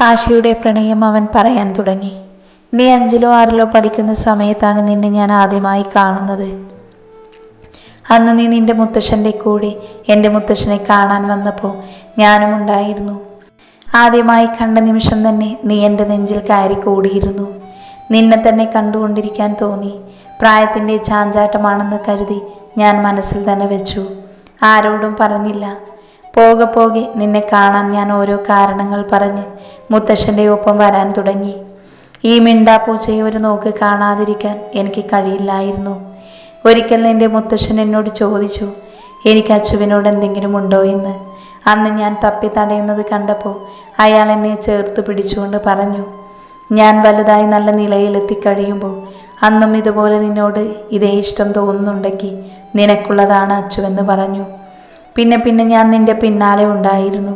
കാശിയുടെ പ്രണയം അവൻ പറയാൻ തുടങ്ങി. നീ 5ലോ 6ലോ പഠിക്കുന്ന സമയത്താണ് നിന്നെ ഞാൻ ആദ്യമായി കാണുന്നത്. അന്ന് നീ നിന്റെ മുത്തശ്ശൻ്റെ കൂടെ എൻ്റെ മുത്തശ്ശനെ കാണാൻ വന്നപ്പോൾ ഞാനും ഉണ്ടായിരുന്നു. ആദ്യമായി കണ്ട നിമിഷം തന്നെ നീ എൻ്റെ നെഞ്ചിൽ കയറി കൂടിയിരുന്നു. നിന്നെ തന്നെ കണ്ടുകൊണ്ടിരിക്കാൻ തോന്നി. പ്രായത്തിൻ്റെ ചാഞ്ചാട്ടമാണെന്ന് കരുതി ഞാൻ മനസ്സിൽ തന്നെ വെച്ചു. ആരോടും പറഞ്ഞില്ല. പോകെ പോകെ നിന്നെ കാണാൻ ഞാൻ ഓരോ കാരണങ്ങൾ പറഞ്ഞ് മുത്തശ്ശൻ്റെ ഒപ്പം വരാൻ തുടങ്ങി. ഈ മിണ്ടാപ്പൂച്ചയെ ഒരു നോക്ക് കാണാതിരിക്കാൻ എനിക്ക് കഴിയില്ലായിരുന്നു. ഒരിക്കൽ നിന്റെ മുത്തശ്ശൻ എന്നോട് ചോദിച്ചു, എനിക്ക് അച്ചുവിനോട് എന്തെങ്കിലും ഉണ്ടോ എന്ന്. അന്ന് ഞാൻ തപ്പി തടയുന്നത് കണ്ടപ്പോൾ അയാൾ എന്നെ ചേർത്ത് പിടിച്ചുകൊണ്ട് പറഞ്ഞു, ഞാൻ വലുതായി നല്ല നിലയിലെത്തിക്കഴിയുമ്പോൾ അന്നും ഇതുപോലെ നിന്നോട് ഇതേ ഇഷ്ടം തോന്നുന്നുണ്ടെങ്കിൽ നിനക്കുള്ളതാണ് അച്ചുവെന്ന് പറഞ്ഞു. പിന്നെ പിന്നെ ഞാൻ നിന്റെ പിന്നാലെ ഉണ്ടായിരുന്നു.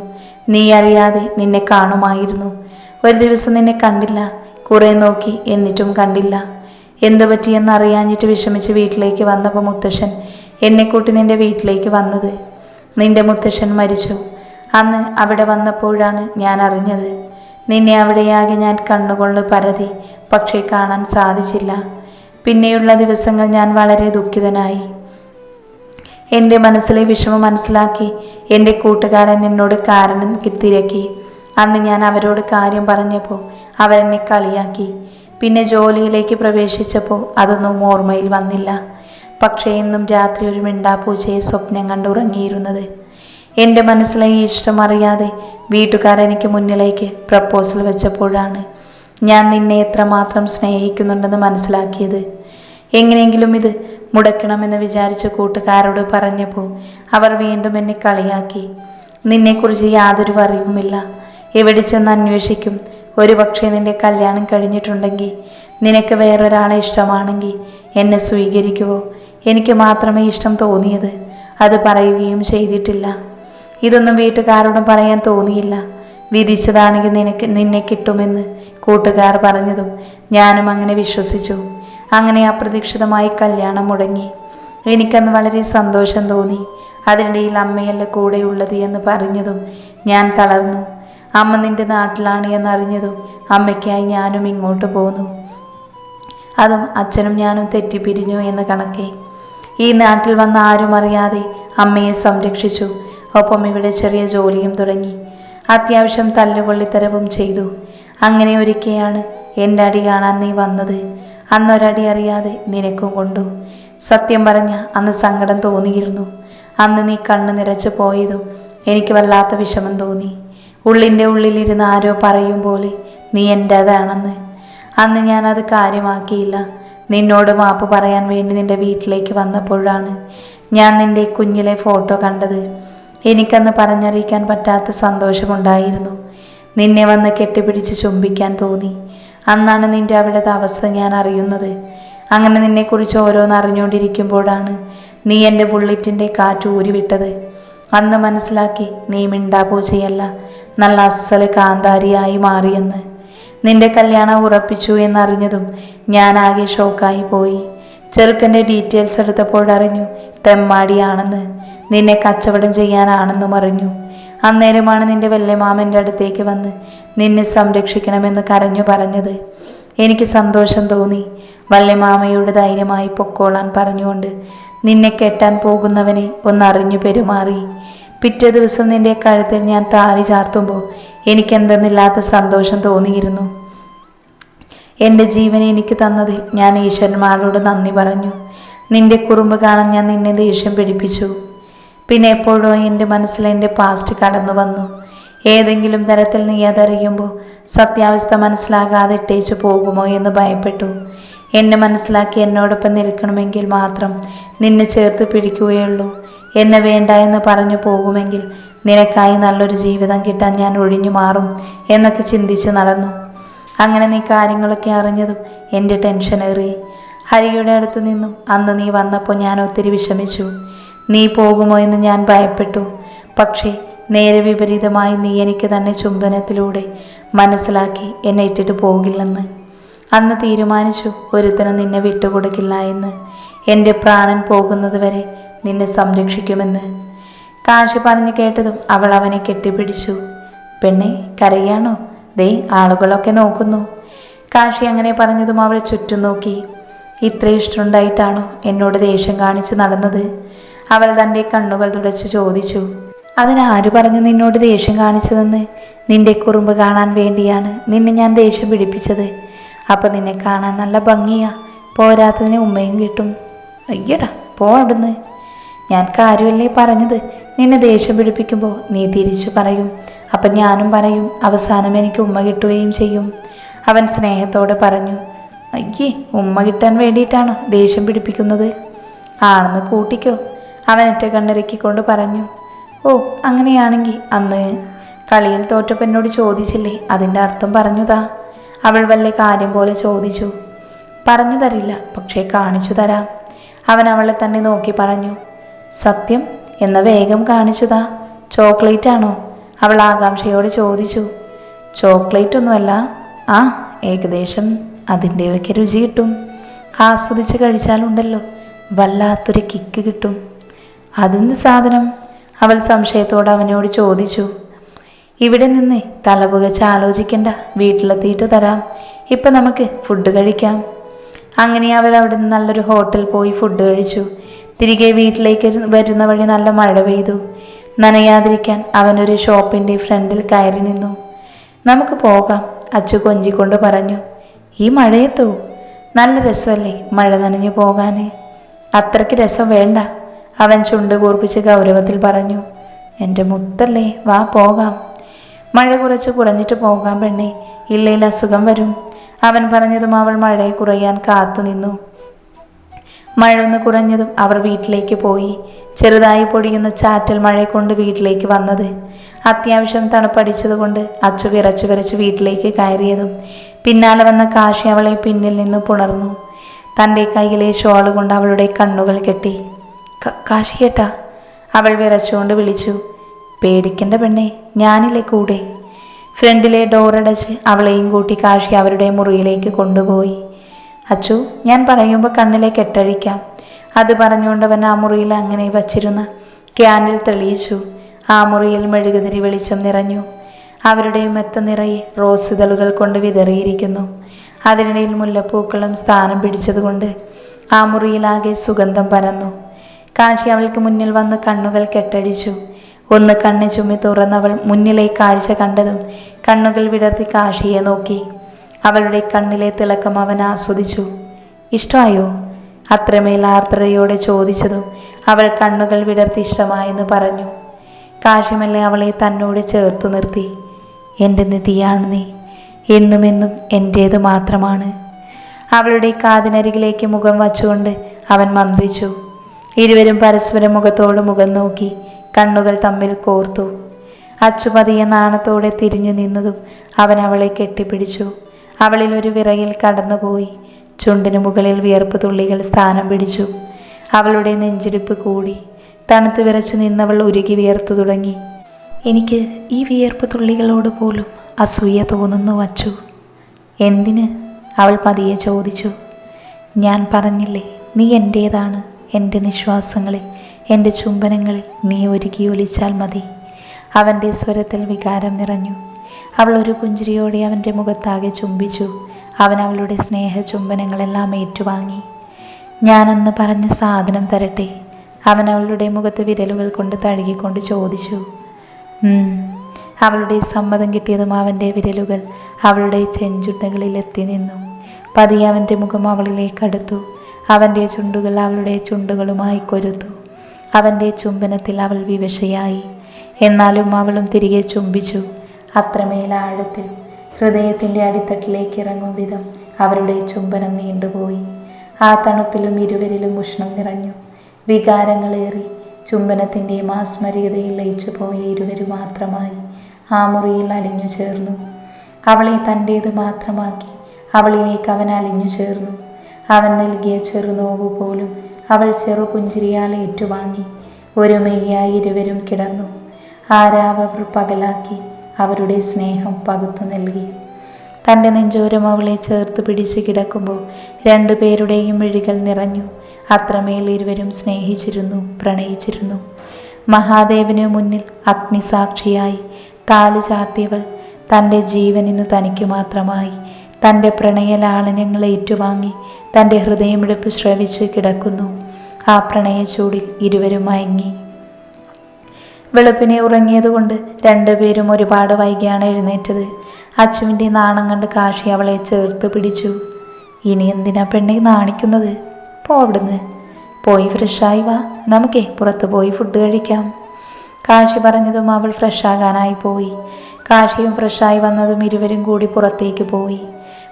നീ അറിയാതെ നിന്നെ കാണുമായിരുന്നു. ഒരു ദിവസം നിന്നെ കണ്ടില്ല. കുറേ നോക്കി, എന്നിട്ടും കണ്ടില്ല. എന്തു പറ്റിയെന്നറിയാഞ്ഞിട്ട് വിഷമിച്ച് വീട്ടിലേക്ക് വന്നപ്പോൾ മുത്തശ്ശൻ എന്നെ കൂട്ടി നിന്റെ വീട്ടിലേക്ക് വന്നത്. നിന്റെ മുത്തശ്ശൻ മരിച്ചു. അന്ന് അവിടെ വന്നപ്പോഴാണ് ഞാൻ അറിഞ്ഞത്. നിന്നെ അവിടെയാകെ ഞാൻ കണ്ണുകൊണ്ട് പരതി, പക്ഷേ കാണാൻ സാധിച്ചില്ല. പിന്നെയുള്ള ദിവസങ്ങൾ ഞാൻ വളരെ ദുഃഖിതനായി. എൻ്റെ മനസ്സിലെ വിഷമം മനസ്സിലാക്കി എൻ്റെ കൂട്ടുകാരൻ എന്നോട് കാരണം തിരക്കി. അന്ന് ഞാൻ അവരോട് കാര്യം പറഞ്ഞപ്പോൾ അവരെന്നെ കളിയാക്കി. പിന്നെ ജോലിയിലേക്ക് പ്രവേശിച്ചപ്പോൾ അതൊന്നും ഓർമ്മയിൽ വന്നില്ല. പക്ഷേ ഇന്നും രാത്രി ഒരു മിണ്ടാപ്പൂച്ചയെ സ്വപ്നം കണ്ടുറങ്ങിയിരുന്നത്. എൻ്റെ മനസ്സിലെ ഈ ഇഷ്ടം അറിയാതെ വീട്ടുകാരെനിക്ക് മുന്നിലേക്ക് പ്രപ്പോസൽ വെച്ചപ്പോഴാണ് ഞാൻ നിന്നെ എത്രമാത്രം സ്നേഹിക്കുന്നുണ്ടെന്ന് മനസ്സിലാക്കിയത്. എങ്ങനെയെങ്കിലും ഇത് മുടക്കണമെന്ന് വിചാരിച്ച കൂട്ടുകാരോട് പറഞ്ഞപ്പോൾ അവർ വീണ്ടും എന്നെ കളിയാക്കി. നിന്നെക്കുറിച്ച് യാതൊരു അറിവുമില്ല. എവിടെ ചെന്ന് അന്വേഷിക്കും? ഒരു പക്ഷേ നിന്റെ കല്യാണം കഴിഞ്ഞിട്ടുണ്ടെങ്കിൽ, നിനക്ക് വേറൊരാളെ ഇഷ്ടമാണെങ്കിൽ എന്നെ സ്വീകരിക്കുവോ? എനിക്ക് മാത്രമേ ഇഷ്ടം തോന്നിയത്. അത് പറയുകയും ചെയ്തിട്ടില്ല. ഇതൊന്നും വീട്ടുകാരോടും പറയാൻ തോന്നിയില്ല. വിധിച്ചതാണെങ്കിൽ നിന്നെ കിട്ടുമെന്ന് കൂട്ടുകാർ പറഞ്ഞതും ഞാനും അങ്ങനെ വിശ്വസിച്ചു. അങ്ങനെ അപ്രതീക്ഷിതമായി കല്യാണം മുടങ്ങി. എനിക്കന്ന് വളരെ സന്തോഷം തോന്നി. അതിനിടയിൽ അമ്മയല്ല കൂടെയുള്ളത് എന്ന് പറഞ്ഞതും ഞാൻ തളർന്നു. അമ്മ നിന്റെ നാട്ടിലാണ് എന്നറിഞ്ഞതും അമ്മയ്ക്കായി ഞാനും ഇങ്ങോട്ട് പോന്നു. അതും അച്ഛനും ഞാനും തെറ്റിപ്പിരിഞ്ഞു എന്ന് കണക്കെ. ഈ നാട്ടിൽ വന്ന ആരും അറിയാതെ അമ്മയെ സംരക്ഷിച്ചു. ഒപ്പം ഇവിടെ ചെറിയ ജോലിയും തുടങ്ങി. അത്യാവശ്യം തല്ലുകൊള്ളിത്തരവും ചെയ്തു. അങ്ങനെ ഒരിക്കലാണ് എൻ്റെ അടി കാണാൻ നീ വന്നത്. അന്നൊരടി അറിയാതെ നിനക്കും കൊണ്ടു. സത്യം പറഞ്ഞ അന്ന് സങ്കടം തോന്നിയിരുന്നു. അന്ന് നീ കണ്ണ് നിറച്ചു പോയതും എനിക്ക് വല്ലാത്ത വിഷമം തോന്നി. ഉള്ളിൻ്റെ ഉള്ളിലിരുന്ന് ആരോ പറയും പോലെ നീ എൻ്റേതാണെന്ന്. അന്ന് ഞാനത് കാര്യമാക്കിയില്ല. നിന്നോട് മാപ്പ് പറയാൻ വേണ്ടി നിൻ്റെ വീട്ടിലേക്ക് വന്നപ്പോഴാണ് ഞാൻ നിൻ്റെ കുഞ്ഞിലെ ഫോട്ടോ കണ്ടത്. എനിക്കന്ന് പറഞ്ഞറിയിക്കാൻ പറ്റാത്ത സന്തോഷമുണ്ടായിരുന്നു. നിന്നെ വന്ന് കെട്ടിപ്പിടിച്ച് ചുംബിക്കാൻ തോന്നി. അന്നാണ് നിൻ്റെ അവിടുത്തെ അവസ്ഥ ഞാൻ അറിയുന്നത്. അങ്ങനെ നിന്നെക്കുറിച്ച് ഓരോന്ന് അറിഞ്ഞുകൊണ്ടിരിക്കുമ്പോഴാണ് നീ എൻ്റെ ബുള്ളറ്റിൻ്റെ കാറ്റ് ഊരിവിട്ടത്. അന്ന് മനസ്സിലാക്കി നീ മിണ്ടാപ്പൂച്ചയല്ല, നല്ല അസ്സല് കാന്താരിയായി മാറിയെന്ന്. നിന്റെ കല്യാണം ഉറപ്പിച്ചു എന്നറിഞ്ഞതും ഞാനാകെ ഷോക്കായി പോയി. ചെറുക്കൻ്റെ ഡീറ്റെയിൽസ് എടുത്തപ്പോഴറിഞ്ഞു തെമ്മാടിയാണെന്ന്, നിന്നെ കച്ചവടം ചെയ്യാനാണെന്നും അറിഞ്ഞു. അന്നേരമാണ് നിന്റെ വല്യമാമൻ്റെ അടുത്തേക്ക് വന്ന് നിന്നെ സംരക്ഷിക്കണമെന്ന് കരഞ്ഞു പറഞ്ഞത്. എനിക്ക് സന്തോഷം തോന്നി. വല്യമാമയോട് ധൈര്യമായി പൊക്കോളാൻ പറഞ്ഞുകൊണ്ട് നിന്നെ കെട്ടാൻ പോകുന്നവനെ ഒന്നറിഞ്ഞു പെരുമാറി. പിറ്റേ ദിവസം നിന്റെ കഴുത്തിൽ ഞാൻ താലി ചാർത്തുമ്പോൾ എനിക്കെന്തെന്നില്ലാത്ത സന്തോഷം തോന്നിയിരുന്നു. എൻ്റെ ജീവനെ എനിക്ക് തന്നതിൽ ഞാൻ ഈശ്വരന്മാരോട് നന്ദി പറഞ്ഞു. നിന്റെ കുറുമ്പ് കാണാൻ ഞാൻ നിന്നെ ദേഷ്യം പിടിപ്പിച്ചു. പിന്നെ എപ്പോഴോ എൻ്റെ മനസ്സിൽ എൻ്റെ പാസ്റ്റ് കടന്നു വന്നു. ഏതെങ്കിലും തരത്തിൽ നീ അതറിയുമ്പോൾ സത്യാവസ്ഥ മനസ്സിലാകാതെ ഇട്ടേച്ചു പോകുമോ എന്ന് ഭയപ്പെട്ടു. എന്നെ മനസ്സിലാക്കി എന്നോടൊപ്പം നിൽക്കണമെങ്കിൽ മാത്രം നിന്നെ ചേർത്ത് പിടിക്കുകയുള്ളൂ. എന്നെ വേണ്ട എന്ന് പറഞ്ഞു പോകുമെങ്കിൽ നിനക്കായി നല്ലൊരു ജീവിതം കിട്ടാൻ ഞാൻ ഒഴിഞ്ഞു മാറും എന്നൊക്കെ ചിന്തിച്ച് നടന്നു. അങ്ങനെ നീ കാര്യങ്ങളൊക്കെ അറിഞ്ഞതും എൻ്റെ ടെൻഷനേറി. ഹരിയുടെ അടുത്ത് നിന്നും അന്ന് നീ വന്നപ്പോൾ ഞാൻ ഒത്തിരി വിഷമിച്ചു. നീ പോകുമോ എന്ന് ഞാൻ ഭയപ്പെട്ടു. പക്ഷേ നേരെ വിപരീതമായി നീ എനിക്ക് തന്നെ ചുംബനത്തിലൂടെ മനസ്സിലാക്കി എന്നെ ഇട്ടിട്ട് പോകില്ലെന്ന്. അന്ന് തീരുമാനിച്ചു ഒരുത്തനും നിന്നെ വിട്ടുകൊടുക്കില്ല എന്ന്. എൻ്റെ പ്രാണൻ പോകുന്നത് വരെ നിന്നെ സംരക്ഷിക്കുമെന്ന്. കാശി പറഞ്ഞു കേട്ടതും അവൾ അവനെ കെട്ടിപ്പിടിച്ചു. പെണ്ണെ, കരയാണോ? ദേ ആളുകളൊക്കെ നോക്കുന്നു. കാശി അങ്ങനെ പറഞ്ഞതും അവൾ ചുറ്റും നോക്കി. ഇത്ര ഇഷ്ടമുണ്ടായിട്ടാണോ എന്നോട് ദേഷ്യം കാണിച്ചു നടന്നത്? അവൾ തൻ്റെ കണ്ണുകൾ തുടച്ച് ചോദിച്ചു. അതിനാര് പറഞ്ഞു നിന്നോട് ദേഷ്യം കാണിച്ചതെന്ന്? നിന്റെ കുറുമ്പ് കാണാൻ വേണ്ടിയാണ് നിന്നെ ഞാൻ ദേഷ്യം പിടിപ്പിച്ചത്. അപ്പം നിന്നെ കാണാൻ നല്ല ഭംഗിയാ, പോരാത്തതിന് ഉമ്മയും കിട്ടും. അയ്യടാ പോ അവിടുന്ന്. ഞാൻ കാര്യമല്ലേ പറഞ്ഞത്. നിന്നെ ദേഷ്യം പിടിപ്പിക്കുമ്പോൾ നീ തിരിച്ചു പറയും, അപ്പം ഞാനും പറയും. അവസാനം എനിക്ക് ഉമ്മ കിട്ടുകയും ചെയ്യും. അവൻ സ്നേഹത്തോടെ പറഞ്ഞു. അയ്യേ, ഉമ്മ കിട്ടാൻ വേണ്ടിയിട്ടാണോ ദേഷ്യം പിടിപ്പിക്കുന്നത്? ആണെന്ന് കൂട്ടിക്കോ, അവനൊറ്റ കണ്ണിറക്കിക്കൊണ്ട് പറഞ്ഞു. ഓ അങ്ങനെയാണെങ്കിൽ അന്ന് കളിയിൽ തോറ്റപ്പോൾ എന്നോട് ചോദിച്ചില്ലേ, അതിൻ്റെ അർത്ഥം പറഞ്ഞുതാ. അവൾ വല്ല കാര്യം പോലെ ചോദിച്ചു. പറഞ്ഞു തരില്ല, പക്ഷേ കാണിച്ചു തരാം. അവൻ അവളെ തന്നെ നോക്കി പറഞ്ഞു. സത്യം എന്ന വേഗം കാണിച്ചുതാ. ചോക്ലേറ്റ് ആണോ? അവൾ ആകാംക്ഷയോടെ ചോദിച്ചു. ചോക്ലേറ്റ് ഒന്നുമല്ല. ആ ഏകദേശം അതിൻ്റെയൊക്കെ രുചി കിട്ടും. ആസ്വദിച്ച് കഴിച്ചാലുണ്ടല്ലോ വല്ലാത്തൊരു കിക്ക് കിട്ടും. അതെന്ത് സാധനം? അവൾ സംശയത്തോടെ അവനോട് ചോദിച്ചു. ഇവിടെ നിന്ന് തലപുകച്ച് ആലോചിക്കണ്ട, വീട്ടിലെത്തിയിട്ട് തരാം. ഇപ്പം നമുക്ക് ഫുഡ് കഴിക്കാം. അങ്ങനെ അവർ അവിടെ നിന്ന് നല്ലൊരു ഹോട്ടൽ പോയി ഫുഡ് കഴിച്ചു. തിരികെ വീട്ടിലേക്ക് വരുന്ന വഴി നല്ല മഴ പെയ്തു. നനയാതിരിക്കാൻ അവനൊരു ഷോപ്പിൻ്റെ ഫ്രണ്ടിൽ കയറി നിന്നു. നമുക്ക് പോകാം, അച്ചു കൊഞ്ചിക്കൊണ്ട് പറഞ്ഞു. ഈ മഴയത്തോ? നല്ല രസമല്ലേ മഴ നനഞ്ഞു പോകാൻ. അത്രയ്ക്ക് രസം വേണ്ട, അവൻ ചുണ്ട് കൂർപ്പിച്ച് ഗൗരവത്തിൽ പറഞ്ഞു. എൻ്റെ മുത്തല്ലേ, വാ പോകാം. മഴ കുറച്ച് കുറഞ്ഞിട്ട് പോകാം പെണ്ണേ, ഇല്ലെങ്കിൽ അസുഖം വരും. അവൻ പറഞ്ഞതും അവൾ മഴയെ കുറയാൻ കാത്തു നിന്നു. മഴ ഒന്ന് കുറഞ്ഞതും അവർ വീട്ടിലേക്ക് പോയി. ചെറുതായി പൊടിയുന്ന ചാറ്റൽ മഴയെ കൊണ്ട് വീട്ടിലേക്ക് വന്നത്. അത്യാവശ്യം തണുപ്പടിച്ചതുകൊണ്ട് അച്ചു വിറച്ച് വീട്ടിലേക്ക് കയറിയതും പിന്നാലെ വന്ന കാശി അവളെ പിന്നിൽ നിന്ന് പുണർന്നു. തൻ്റെ കയ്യിലെ ഷോൾ കൊണ്ട് അവളുടെ കണ്ണുകൾ കെട്ടി. കാശി കേട്ടാ? അവൾ വിറച്ചുകൊണ്ട് വിളിച്ചു. പേടിക്കണ്ട പെണ്ണേ, ഞാനില്ലേ കൂടെ. ഫ്രണ്ടിലെ ഡോറടച്ച് അവളെയും കൂട്ടി കാശി അവരുടെ മുറിയിലേക്ക് കൊണ്ടുപോയി. അച്ചു, ഞാൻ പറയുമ്പോൾ കണ്ണിലെ കെട്ടഴിക്കാം. അത് പറഞ്ഞുകൊണ്ടവൻ ആ മുറിയിൽ അങ്ങനെ വച്ചിരുന്ന ക്യാൻഡിൽ തെളിയിച്ചു. ആ മുറിയിൽ മെഴുകുതിരി വെളിച്ചം നിറഞ്ഞു. അവരുടെ മെത്ത നിറയെ റോസ് ഇതളുകൾ കൊണ്ട് വിതറിയിരിക്കുന്നു. അതിനിടയിൽ മുല്ലപ്പൂക്കളും സ്ഥാനം പിടിച്ചതുകൊണ്ട് ആ മുറിയിലാകെ സുഗന്ധം പരന്നു. കാശി അവൾക്ക് മുന്നിൽ വന്ന് കണ്ണുകൾ കെട്ടടിച്ചു. ഒന്ന് കണ്ണ് ചുമ്മി തുറന്നവൾ മുന്നിലെ കാഴ്ച കണ്ടതും കണ്ണുകൾ വിടർത്തി കാശിയെ നോക്കി. അവളുടെ കണ്ണിലെ തിളക്കം അവൻ ആസ്വദിച്ചു. ഇഷ്ടമായോ? അത്രമേൽ ആർദ്രതയോടെ ചോദിച്ചതും അവൾ കണ്ണുകൾ വിടർത്തി ഇഷ്ടമായെന്ന് പറഞ്ഞു. കാശിമല്ലേ അവളെ തന്നോട് ചേർത്തു നിർത്തി. എൻ്റെ നിധിയാണ് നീ, എന്നുമെന്നും എൻ്റേത് മാത്രമാണ്. അവളുടെ കാതിനരികിലേക്ക് മുഖം വച്ചുകൊണ്ട് അവൻ മന്ത്രിച്ചു. ഇരുവരും പരസ്പരം മുഖത്തോട് മുഖം നോക്കി കണ്ണുകൾ തമ്മിൽ കോർത്തു. അച്ചുപതിയെ നാണത്തോടെ തിരിഞ്ഞു നിന്നതും അവൻ അവളെ കെട്ടിപ്പിടിച്ചു. അവളിൽ ഒരു വിറയിൽ കടന്നുപോയി. ചുണ്ടിനു മുകളിൽ വിയർപ്പ് തുള്ളികൾ സ്ഥാനം പിടിച്ചു. അവളുടെ നെഞ്ചിടിപ്പ് കൂടി. തണുത്ത് വിറച്ചു നിന്നവൾ ഉരുകി വിയർത്തു തുടങ്ങി. എനിക്ക് ഈ വിയർപ്പ് തുള്ളികളോട് പോലും അസൂയ തോന്നുന്നു അച്ചു. എന്തിന്? അവൾ പതിയെ ചോദിച്ചു. ഞാൻ പറഞ്ഞില്ലേ, നീ എൻ്റേതാണ്. എൻ്റെ നിശ്വാസങ്ങളിൽ, എൻ്റെ ചുംബനങ്ങളിൽ നീ ഒരുക്കി ഒലിച്ചാൽ മതി. അവൻ്റെ സ്വരത്തിൽ വികാരം നിറഞ്ഞു. അവൾ ഒരു പുഞ്ചിരിയോടെ അവൻ്റെ മുഖത്താകെ ചുംബിച്ചു. അവൻ അവളുടെ സ്നേഹ ചുംബനങ്ങളെല്ലാം ഏറ്റുവാങ്ങി. ഞാനന്ന് പറഞ്ഞ സാധനം തരട്ടെ? അവൻ അവളുടെ മുഖത്ത് വിരലുകൾ കൊണ്ട് തഴുകിക്കൊണ്ട് ചോദിച്ചു. അവളുടെ സമ്മതം കിട്ടിയതും അവൻ്റെ വിരലുകൾ അവളുടെ ചെഞ്ചുണ്ടകളിൽ എത്തി നിന്നു. പതിയെ അവൻ്റെ മുഖം അവളിലേക്കടുത്തു. അവൻ്റെ ചുണ്ടുകൾ അവളുടെ ചുണ്ടുകളുമായി കൊരുത്തു. അവൻ്റെ ചുംബനത്തിൽ അവൾ വിവശയായി. എന്നാലും അവളും തിരികെ ചുംബിച്ചു. അത്രമേൽ ആഴത്തിൽ ഹൃദയത്തിൻ്റെ അടിത്തട്ടിലേക്ക് ഇറങ്ങും വിധം അവരുടെ ചുംബനം നീണ്ടുപോയി. ആ തണുപ്പിലും ഇരുവരിലും ഉഷ്ണം നിറഞ്ഞു. വികാരങ്ങളേറി ചുംബനത്തിൻ്റെ മാസ്മരികതയിൽ ലയിച്ചു പോയ ഇരുവരും മാത്രമായി ആ മുറിയിൽ അലിഞ്ഞു ചേർന്നു. അവളെ തൻ്റേത് മാത്രമാക്കി അവളിലേക്ക് അവൻ അലിഞ്ഞു ചേർന്നു. അവൻ നൽകിയ ചെറുനോവ് പോലും അവൾ ചെറുപുഞ്ചിരിയാൽ ഏറ്റുവാങ്ങി. ഒരുമയായി ഇരുവരും കിടന്നു. ആരാവർ പകലാക്കി അവരുടെ സ്നേഹം പകുത്തു നൽകി. തൻ്റെ നെഞ്ചോരം അവളെ ചേർത്ത് പിടിച്ച് കിടക്കുമ്പോൾ രണ്ടുപേരുടെയും മിഴികൾ നിറഞ്ഞു. അത്രമേൽ ഇരുവരും സ്നേഹിച്ചിരുന്നു, പ്രണയിച്ചിരുന്നു. മഹാദേവന് മുന്നിൽ അഗ്നിസാക്ഷിയായി താലി ചാർത്തിയവൾ തൻ്റെ ജീവൻ ഇന്ന് തനിക്ക് മാത്രമായി. തൻ്റെ പ്രണയലാളനങ്ങൾ ഏറ്റുവാങ്ങി തൻ്റെ ഹൃദയമിടിപ്പ് ശ്രവിച്ച് കിടക്കുന്നു. ആ പ്രണയ ചൂടിൽ ഇരുവരും മയങ്ങി. വെളുപ്പിനെ ഉറങ്ങിയതുകൊണ്ട് രണ്ടുപേരും ഒരുപാട് വൈകിയാണ് എഴുന്നേറ്റത്. അച്ചുവിൻ്റെ നാണം കണ്ട് കാശി അവളെ ചേർത്ത് പിടിച്ചു. ഇനി എന്തിനാ പെണ്ണെ നാണിക്കുന്നത്? അവിടുന്ന് പോയി ഫ്രഷായി വാ, നമുക്കേ പുറത്ത് പോയി ഫുഡ് കഴിക്കാം. കാശി പറഞ്ഞതും അവൾ ഫ്രഷാകാനായി പോയി. കാശിയും ഫ്രഷായി വന്നതും ഇരുവരും കൂടി പുറത്തേക്ക് പോയി.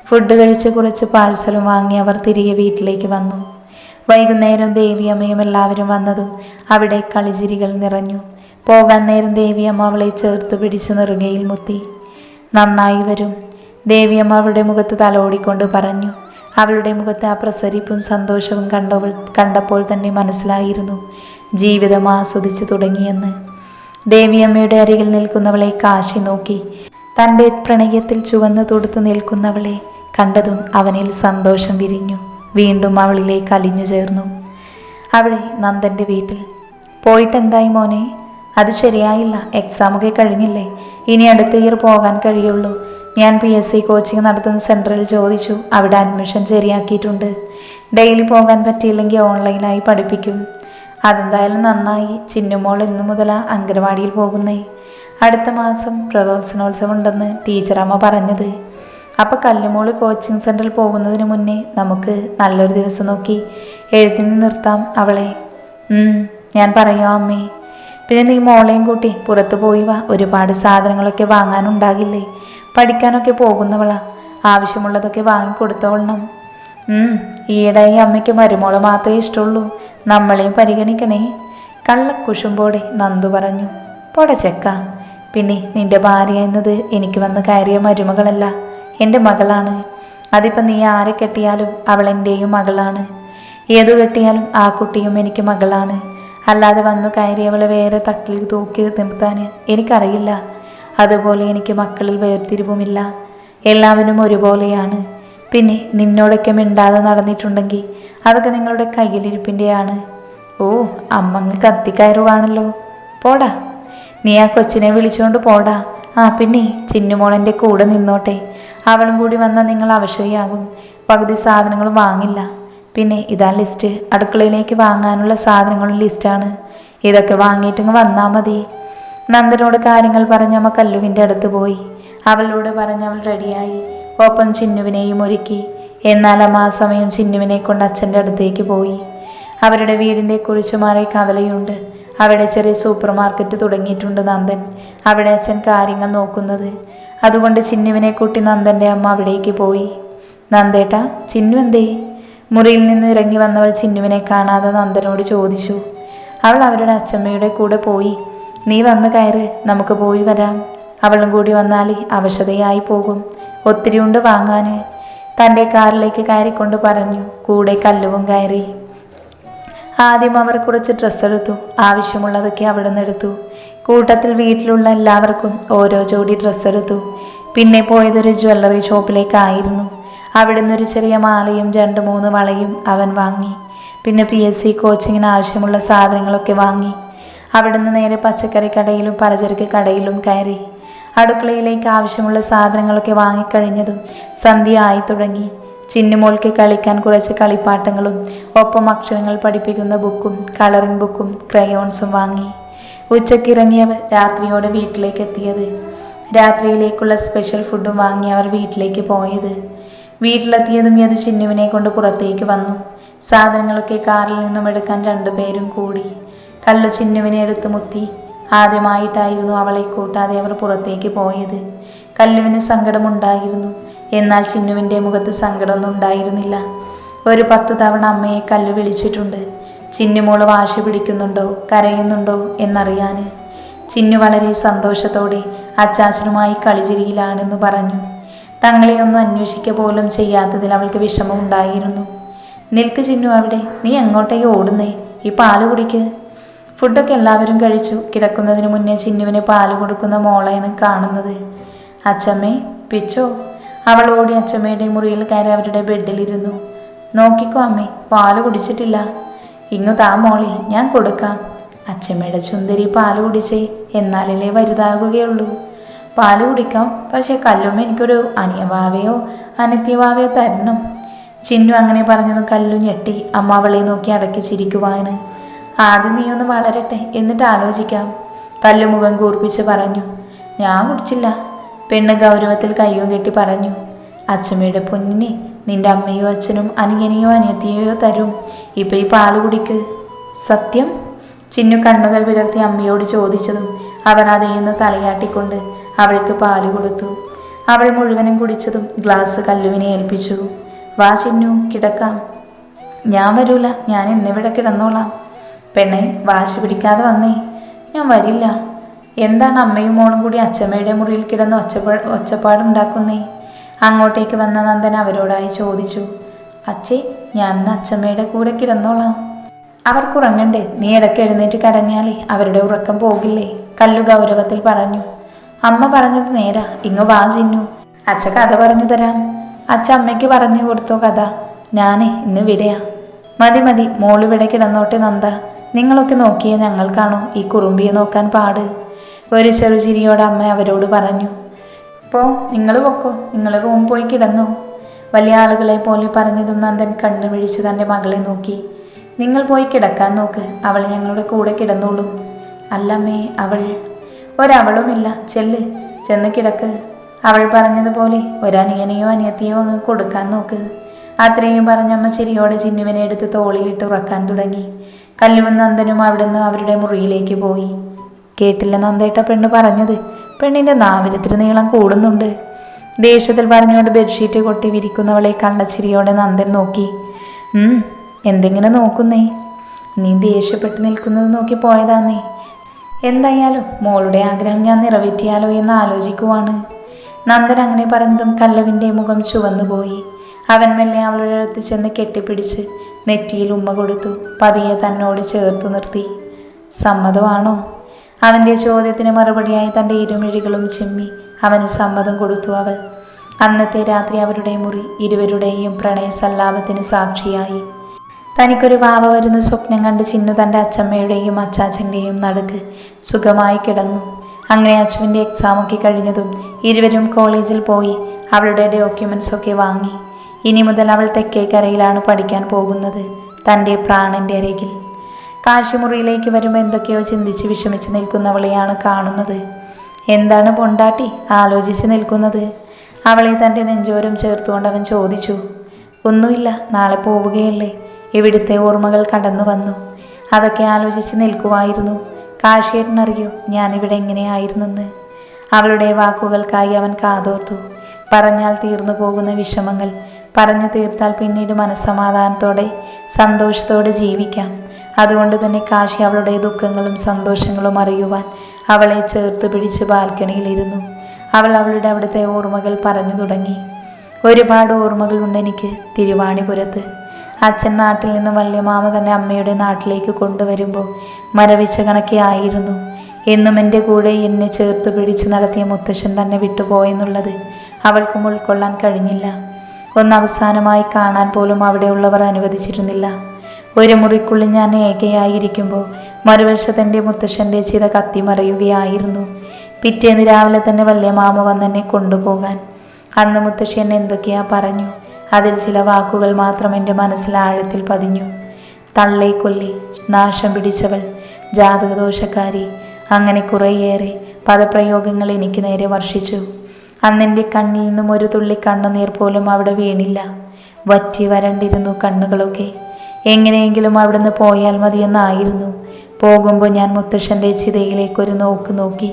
ഫുഡ് കഴിച്ച് കുറച്ച് പാഴ്സലും വാങ്ങി അവർ തിരികെ വീട്ടിലേക്ക് വന്നു. വൈകുന്നേരം ദേവിയമ്മയും എല്ലാവരും വന്നതും അവിടെ കളിചിരികൾ നിറഞ്ഞു. പോകാൻ നേരം ദേവിയമ്മ അവളെ ചേർത്ത് പിടിച്ച് നെറുകയിൽ മുത്തി. നന്നായി വരും, ദേവിയമ്മ അവളുടെ മുഖത്ത് തലോടിക്കൊണ്ട് പറഞ്ഞു. അവളുടെ മുഖത്ത് ആ പ്രസരിപ്പും സന്തോഷവും കണ്ടപ്പോൾ തന്നെ മനസ്സിലായിരുന്നു ജീവിതം ആസ്വദിച്ചു തുടങ്ങിയെന്ന്. ദേവിയമ്മയുടെ അരികിൽ നിൽക്കുന്നവളെ കാശി നോക്കി. തൻ്റെ പ്രണയത്തിൽ ചുവന്ന് തൊടുത്ത് നിൽക്കുന്നവളെ കണ്ടതും അവനിൽ സന്തോഷം വിരിഞ്ഞു. വീണ്ടും അവളിലേക്ക് അലിഞ്ഞു ചേർന്നു. അവിടെ നന്ദൻ്റെ വീട്ടിൽ പോയിട്ടെന്തായി മോനെ? അത് ശരിയായില്ല, എക്സാമൊക്കെ കഴിഞ്ഞില്ലേ, ഇനി അടുത്ത ഇയർ പോകാൻ കഴിയുള്ളൂ. ഞാൻ PSC കോച്ചിങ് നടത്തുന്ന സെൻറ്ററിൽ ചോദിച്ചു, അവിടെ അഡ്മിഷൻ ശരിയാക്കിയിട്ടുണ്ട്. ഡെയിലി പോകാൻ പറ്റിയില്ലെങ്കിൽ ഓൺലൈനായി പഠിപ്പിക്കും. അതെന്തായാലും നന്നായി. ചിന്നുമോൾ ഇന്നു മുതലാ അംഗനവാടിയിൽ പോകുന്നേ. അടുത്ത മാസം പ്രവേശനോത്സവം ഉണ്ടെന്ന് ടീച്ചറമ്മ പറഞ്ഞത്. അപ്പോൾ കല്ലുമോള് കോച്ചിങ് സെൻറ്ററിൽ പോകുന്നതിന് മുന്നേ നമുക്ക് നല്ലൊരു ദിവസം നോക്കി എഴുത്തിന് നിർത്താം അവളെ. ഞാൻ പറയാം അമ്മേ. പിന്നെ നീ മോളെയും കൂട്ടി പുറത്ത് പോയി വാ, ഒരുപാട് സാധനങ്ങളൊക്കെ വാങ്ങാനുണ്ടാകില്ലേ. പഠിക്കാനൊക്കെ പോകുന്നവളാ, ആവശ്യമുള്ളതൊക്കെ വാങ്ങിക്കൊടുത്തോളണം. ഈയിടെയായി അമ്മയ്ക്ക് മരുമോളെ മാത്രമേ ഇഷ്ടമുള്ളൂ, നമ്മളെയും പരിഗണിക്കണേ. കള്ളക്കുശുമ്പോടെ നന്ദു പറഞ്ഞു. പൊടച്ചക്ക, പിന്നെ നിന്റെ ഭാര്യ എന്നത് എനിക്ക് വന്ന് കയറിയ മരുമകളല്ല, എൻ്റെ മകളാണ്. അതിപ്പം നീ ആരെ കെട്ടിയാലും അവൾ എൻ്റെയും മകളാണ്. ഏതു കെട്ടിയാലും ആ കുട്ടിയും എനിക്ക് മകളാണ്. അല്ലാതെ വന്നു കയറിയവളെ വേറെ തട്ടിൽ തൂക്കി നിർത്താൻ എനിക്കറിയില്ല. അതുപോലെ എനിക്ക് മക്കളിൽ വേർതിരിവുമില്ല, എല്ലാവരും ഒരുപോലെയാണ്. പിന്നെ നിന്നോടൊക്കെ മിണ്ടാതെ നടന്നിട്ടുണ്ടെങ്കിൽ അതൊക്കെ നിങ്ങളുടെ കയ്യിലിരിപ്പിൻ്റെയാണ്. ഓ, അമ്മങ്ങ് കത്തിക്കയറുവാണല്ലോ. പോടാ, നീ ആ കൊച്ചിനെ വിളിച്ചുകൊണ്ട് പോടാ. പിന്നെ ചിന്നുമോളൻ്റെ കൂടെ നിന്നോട്ടെ, അവളും കൂടി വന്നാൽ നിങ്ങൾ അവശയാകും. പകുതി സാധനങ്ങളും വാങ്ങില്ല. പിന്നെ ഇതാ ലിസ്റ്റ്, അടുക്കളയിലേക്ക് വാങ്ങാനുള്ള സാധനങ്ങളും ലിസ്റ്റാണ്. ഇതൊക്കെ വാങ്ങിയിട്ടങ്ങ് വന്നാൽ മതി. നന്ദനോട് കാര്യങ്ങൾ പറഞ്ഞമ്മ കല്ലുവിൻ്റെ അടുത്ത് പോയി. അവളോട് പറഞ്ഞവൾ റെഡിയായി. ഒപ്പം ചിന്നുവിനെയും ഒരുക്കി. എന്നാൽ അമ്മ ആ സമയം ചിന്നുവിനെ കൊണ്ട് അച്ഛൻ്റെ അടുത്തേക്ക് പോയി. അവരുടെ വീടിൻ്റെ കുറിച്ചുമാറി കവലയുണ്ട്. അവിടെ ചെറിയ സൂപ്പർ മാർക്കറ്റ് തുടങ്ങിയിട്ടുണ്ട് നന്ദൻ. അവിടെ അച്ഛൻ കാര്യങ്ങൾ നോക്കുന്നത്. അതുകൊണ്ട് ചിന്നുവിനെ കൂട്ടി നന്ദൻ്റെ അമ്മ അവിടേക്ക് പോയി. നന്ദേട്ടാ, ചിന്നു എന്തേ? മുറിയിൽ നിന്ന് ഇറങ്ങി വന്നവൾ ചിന്നുവിനെ കാണാതെ നന്ദനോട് ചോദിച്ചു. അവൾ അവരുടെ അച്ഛമ്മയുടെ കൂടെ പോയി. നീ വന്ന് കയറ്, നമുക്ക് പോയി വരാം. അവളും കൂടി വന്നാൽ അവശതയായി പോകും, ഒത്തിരി ഉണ്ട് വാങ്ങാൻ. തൻ്റെ കാറിലേക്ക് കയറിക്കൊണ്ട് പറഞ്ഞു. കൂടെ കല്ലുവും കയറി. ആദ്യം അവർ കുറച്ച് ഡ്രസ്സ് എടുത്തു. ആവശ്യമുള്ളതൊക്കെ അവിടെ നിന്ന് എടുത്തു. കൂട്ടത്തിൽ വീട്ടിലുള്ള എല്ലാവർക്കും ഓരോ ജോഡി ഡ്രസ്സ് എടുത്തു. പിന്നെ പോയതൊരു ജ്വല്ലറി ഷോപ്പിലേക്കായിരുന്നു. അവിടെ നിന്നൊരു ചെറിയ മാലയും 2-3 വളയും അവൻ വാങ്ങി. പിന്നെ PSC കോച്ചിങ്ങിന് ആവശ്യമുള്ള സാധനങ്ങളൊക്കെ വാങ്ങി. അവിടെ നിന്ന് നേരെ പച്ചക്കറി കടയിലും പലചരക്ക് കടയിലും കയറി. അടുക്കളയിലേക്ക് ആവശ്യമുള്ള സാധനങ്ങളൊക്കെ വാങ്ങിക്കഴിഞ്ഞതും സന്ധ്യ ആയി തുടങ്ങി. ചിന്നുമോൾക്ക് കളിക്കാൻ കുറച്ച് കളിപ്പാട്ടങ്ങളും ഒപ്പം അക്ഷരങ്ങൾ പഠിപ്പിക്കുന്ന ബുക്കും കളറിംഗ് ബുക്കും ക്രയോൺസും വാങ്ങി. ഉച്ചക്കിറങ്ങിയവർ രാത്രിയോടെ വീട്ടിലേക്ക് എത്തിയത്. രാത്രിയിലേക്കുള്ള സ്പെഷ്യൽ ഫുഡും വാങ്ങി അവർ വീട്ടിലേക്ക് പോയത്. വീട്ടിലെത്തിയതും അത് ചിന്നുവിനെ കൊണ്ട് പുറത്തേക്ക് വന്നു. സാധനങ്ങളൊക്കെ കാറിൽ നിന്നും എടുക്കാൻ 2 പേരും കൂടി. കല്ലു ചിന്നുവിനെ എടുത്ത് മുത്തി. ആദ്യമായിട്ടായിരുന്നു അവളെ കൂട്ടാതെ അവർ പുറത്തേക്ക് പോയത്. കല്ലുവിന് സങ്കടമുണ്ടായിരുന്നു. എന്നാൽ ചിന്നുവിൻ്റെ മുഖത്ത് സങ്കടമൊന്നും ഉണ്ടായിരുന്നില്ല. ഒരു 10 തവണ അമ്മയെ കല്ലു വിളിച്ചിട്ടുണ്ട്. ചിന്നുമോള് വാശി പിടിക്കുന്നുണ്ടോ കരയുന്നുണ്ടോ എന്നറിയാൻ. ചിന്നു വളരെ സന്തോഷത്തോടെ അച്ചാച്ചനുമായി കളിചിരിയിലാണെന്ന് പറഞ്ഞു. തങ്ങളെയൊന്നും അന്വേഷിക്കുക പോലും ചെയ്യാത്തതിൽ അവൾക്ക് വിഷമമുണ്ടായിരുന്നു. നിൽക്ക് ചിന്നു അവിടെ, നീ എങ്ങോട്ടേക്ക് ഓടുന്നേ? ഈ പാല് കുടിക്ക്. ഫുഡൊക്കെ എല്ലാവരും കഴിച്ചു. കിടക്കുന്നതിന് മുന്നേ ചിന്നുവിന് പാല് കൊടുക്കുന്ന മോളെയാണ് കാണുന്നത്. അച്ചമ്മേ, പിച്ചോ. അവൾ ഓടി അച്ചമ്മയുടെ മുറിയിൽ കയറി അവരുടെ ബെഡിലിരുന്നു. നോക്കിക്കോ അമ്മേ, പാല് കുടിച്ചിട്ടില്ല. ഇങ്ങു താ മോളെ, ഞാൻ കൊടുക്കാം. അച്ചമ്മയുടെ ചുന്ദരി പാല് കുടിച്ചേ, എന്നാലല്ലേ വലുതാകുകയുള്ളൂ. പാല് കുടിക്കാം, പക്ഷെ കല്ലുമ്മ എനിക്കൊരു അനിയവാവയോ അനിത്യവാവയോ തരണം. ചിന്നു അങ്ങനെ പറഞ്ഞതും കല്ലു ഞെട്ടി. അമ്മ അവളെ നോക്കി അടക്കി ചിരിക്കുവാണ്. ആദ്യം നീ ഒന്ന് വളരട്ടെ, എന്നിട്ട് ആലോചിക്കാം. കല്ലു മുഖം കൂർപ്പിച്ച് പറഞ്ഞു. ഞാൻ കുടിച്ചില്ല. പെണ്ണ് ഗൗരവത്തിൽ കയ്യും കെട്ടി പറഞ്ഞു. അച്ഛമ്മയുടെ പൊന്നിനെ, നിന്റെ അമ്മയോ അച്ഛനും അനിയനെയോ അനിയത്തിയോ തരും. ഇപ്പൊ ഈ പാല് കുടിക്ക്. സത്യം? ചിന്നു കണ്ണുകൾ വിടർത്തി അമ്മയോട് ചോദിച്ചതും അവൻ അതേന്ന് തലയാട്ടിക്കൊണ്ട് അവൾക്ക് പാല് കൊടുത്തു. അവൾ മുഴുവനും കുടിച്ചതും ഗ്ലാസ് കല്ലുവിനെ ഏൽപ്പിച്ചു. വാ ചിന്നു, കിടക്കാം. ഞാൻ വരൂല, ഞാൻ ഇന്നിവിടെ കിടന്നോളാം. പെണ്ണെ, വാശി പിടിക്കാതെ വന്നേ. ഞാൻ വരില്ല. എന്താണ് അമ്മയും മോളും കൂടി അച്ഛമ്മയുടെ മുറിയിൽ കിടന്ന് ഒച്ചപ്പാടുണ്ടാക്കുന്നേ? അങ്ങോട്ടേക്ക് വന്ന നന്ദൻ അവരോടായി ചോദിച്ചു. അച്ഛേ, ഞാൻ അച്ഛമ്മയുടെ കൂടെ കിടന്നോളാം. അവർക്കുറങ്ങണ്ടേ? നീ ഇടയ്ക്ക് എഴുന്നേറ്റ് കരഞ്ഞാലേ അവരുടെ ഉറക്കം പോകില്ലേ? കല്ലു ഗൗരവത്തിൽ പറഞ്ഞു. അമ്മ പറഞ്ഞത് നേരാ. ഇങ്ങ് വാ ചിന്നു, അച്ഛ കഥ പറഞ്ഞു തരാം. അച്ഛ അമ്മയ്ക്ക് പറഞ്ഞു കൊടുത്തോ കഥ? ഞാനേ ഇന്ന് വിടയാ. മതി മതി, മോളിവിടെ കിടന്നോട്ടെ നന്ദ. നിങ്ങളൊക്കെ നോക്കിയേ ഞങ്ങൾക്കാണോ ഈ കുറുമ്പിയെ നോക്കാൻ പാട്? ഒരു ചെറുചിരിയോടെ അമ്മ അവരോട് പറഞ്ഞു. നിങ്ങൾ പൊക്കോ, നിങ്ങൾ റൂം പോയി കിടന്നോ. വലിയ ആളുകളെ പോലെ പറഞ്ഞതും നന്ദൻ കണ്ണു പിടിച്ച് തൻ്റെ മകളെ നോക്കി. നിങ്ങൾ പോയി കിടക്കാൻ നോക്ക്, അവൾ ഞങ്ങളുടെ കൂടെ കിടന്നോളും. അല്ലമ്മേ, ഒരവളുമില്ല. ചെന്ന് കിടക്ക്. അവൾ പറഞ്ഞതുപോലെ ഒരനിയനെയോ അനിയത്തിയോ അങ്ങ് കൊടുക്കാൻ നോക്ക്. അത്രയും പറഞ്ഞമ്മ ചിരിയോടെ ചിന്നുവിനെ എടുത്ത് തോളിലിട്ട് ഉറക്കാൻ തുടങ്ങി. കല്ലുവും നന്ദനും അവിടുന്ന് അവരുടെ മുറിയിലേക്ക് പോയി. കേട്ടില്ല നന്ദേട്ട പെണ്ണ് പറഞ്ഞത്? പെണ്ണിൻ്റെ നാവിലിത്തിരി നീളം കൂടുന്നുണ്ട്. ദേഷ്യത്തിൽ പറഞ്ഞുകൊണ്ട് ബെഡ്ഷീറ്റ് കൊട്ടി വിരിക്കുന്നവളെ കള്ളച്ചിരിയോടെ നന്ദൻ നോക്കി. എന്തെങ്കിലും നോക്കുന്നേ? നീ ദേഷ്യപ്പെട്ട് നിൽക്കുന്നത് നോക്കി പോയതാന്നേ. എന്തായാലും മോളുടെ ആഗ്രഹം ഞാൻ നിറവേറ്റിയാലോ എന്ന് ആലോചിക്കുവാണ്. നന്ദൻ അങ്ങനെ പറഞ്ഞതും കല്ലുവിൻ്റെ മുഖം ചുവന്നുപോയി. അവൻ മെല്ലെ അവളുടെ അടുത്ത് ചെന്ന് കെട്ടിപ്പിടിച്ച് നെറ്റിയിൽ ഉമ്മ കൊടുത്തു. പതിയെ തന്നോട് ചേർത്തു നിർത്തി. സമ്മതമാണോ? അവൻ്റെ ചോദ്യത്തിന് മറുപടിയായി തൻ്റെ ഇരുമിഴികളും ചെമ്മി അവന് സമ്മതം കൊടുത്തു അവൾ. അന്നത്തെ രാത്രി അവരുടെ മുറി ഇരുവരുടെയും പ്രണയ സല്ലാപത്തിന് സാക്ഷിയായി. തനിക്കൊരു വാവ വരുന്ന സ്വപ്നം കണ്ട് ചിന്നു തൻ്റെ അച്ചമ്മയുടെയും അച്ചാച്ചൻ്റെയും നടുക്ക് സുഖമായി കിടന്നു. അങ്ങനെ അച്ചുവിൻ്റെ എക്സാമൊക്കെ കഴിഞ്ഞതും ഇരുവരും കോളേജിൽ പോയി അവളുടെ ഡോക്യുമെൻറ്റ്സൊക്കെ വാങ്ങി. ഇനി മുതൽ അവൾ തെക്കേക്കരയിലാണ് പഠിക്കാൻ പോകുന്നത്, തൻ്റെ പ്രാണൻ്റെ അരികിൽ. കാഴ്ചമുറിയിലേക്ക് വരുമ്പോൾ എന്തൊക്കെയോ ചിന്തിച്ച് വിഷമിച്ച് നിൽക്കുന്നവളെയാണ് കാണുന്നത്. എന്താണ് പൊണ്ടാട്ടി ആലോചിച്ച് നിൽക്കുന്നത്? അവളെ തൻ്റെ നെഞ്ചോരം ചേർത്തുകൊണ്ട് അവൻ ചോദിച്ചു. ഒന്നുമില്ല, നാളെ പോവുകയല്ലേ. ഇവിടുത്തെ ഓർമ്മകൾ കടന്നു വന്നു. അതൊക്കെ ആലോചിച്ച് നിൽക്കുമായിരുന്നു. കാശിയേട്ടനറിയോ ഞാനിവിടെ എങ്ങനെയായിരുന്നെന്ന്? അവളുടെ വാക്കുകൾക്കായി അവൻ കാതോർത്തു. പറഞ്ഞാൽ തീർന്നു പോകുന്ന വിഷമങ്ങൾ പറഞ്ഞു തീർത്താൽ പിന്നീട് മനസ്സമാധാനത്തോടെ സന്തോഷത്തോടെ ജീവിക്കാം. അതുകൊണ്ട് തന്നെ കാശി അവളുടെ ദുഃഖങ്ങളും സന്തോഷങ്ങളും അറിയുവാൻ അവളെ ചേർത്ത് പിടിച്ച് ബാൽക്കണിയിലിരുന്നു. അവൾ അവളുടെ അവിടുത്തെ ഓർമ്മകൾ പറഞ്ഞു തുടങ്ങി. ഒരുപാട് ഓർമ്മകളുണ്ട് എനിക്ക് തിരുവാണിപുരത്ത്. അച്ഛൻ നാട്ടിൽ നിന്ന് വല്യമാമ തന്നെ അമ്മയുടെ നാട്ടിലേക്ക് കൊണ്ടുവരുമ്പോൾ മരവിച്ച കണക്കെ ആയിരുന്നു. എന്നും എൻ്റെ കൂടെ എന്നെ ചേർത്ത് പിടിച്ച് നടത്തിയ മുത്തശ്ശൻ തന്നെ വിട്ടുപോയെന്നുള്ളത് അവൾക്കും ഉൾക്കൊള്ളാൻ കഴിഞ്ഞില്ല. ഒന്നവസാനമായി കാണാൻ പോലും അവിടെയുള്ളവർ അനുവദിച്ചിരുന്നില്ല. ഒരു മുറിക്കുള്ളിൽ ഞാൻ ഏകയായിരിക്കുമ്പോൾ മറുവശത്ത് എൻ്റെ മുത്തശ്ശൻ്റെ ചിത കത്തിമറിയുകയായിരുന്നു. പിറ്റേന്ന് രാവിലെ തന്നെ വല്യമാമ വന്നെന്നെ കൊണ്ടുപോകാൻ. അന്ന് മുത്തശ്ശി എന്നെ എന്തൊക്കെയാ പറഞ്ഞു. അതിൽ ചില വാക്കുകൾ മാത്രം എൻ്റെ മനസ്സിൽ ആഴത്തിൽ പതിഞ്ഞു. തള്ളെ കൊല്ലി, നാശം പിടിച്ചവൾ, ജാതകദോഷക്കാരി, അങ്ങനെ കുറേയേറെ പദപ്രയോഗങ്ങൾ എനിക്ക് നേരെ വർഷിച്ചു. അന്നെൻ്റെ കണ്ണിൽ നിന്നും ഒരു തുള്ളി കണ്ണുനീർ പോലും അവിടെ വീണില്ല. വറ്റി വരണ്ടിരുന്നു കണ്ണുകളൊക്കെ. എങ്ങനെയെങ്കിലും അവിടുന്ന് പോയാൽ മതിയെന്നായിരുന്നു. പോകുമ്പോൾ ഞാൻ മുത്തശ്ശൻ്റെ ചിതയിലേക്കൊരു നോക്ക് നോക്കി.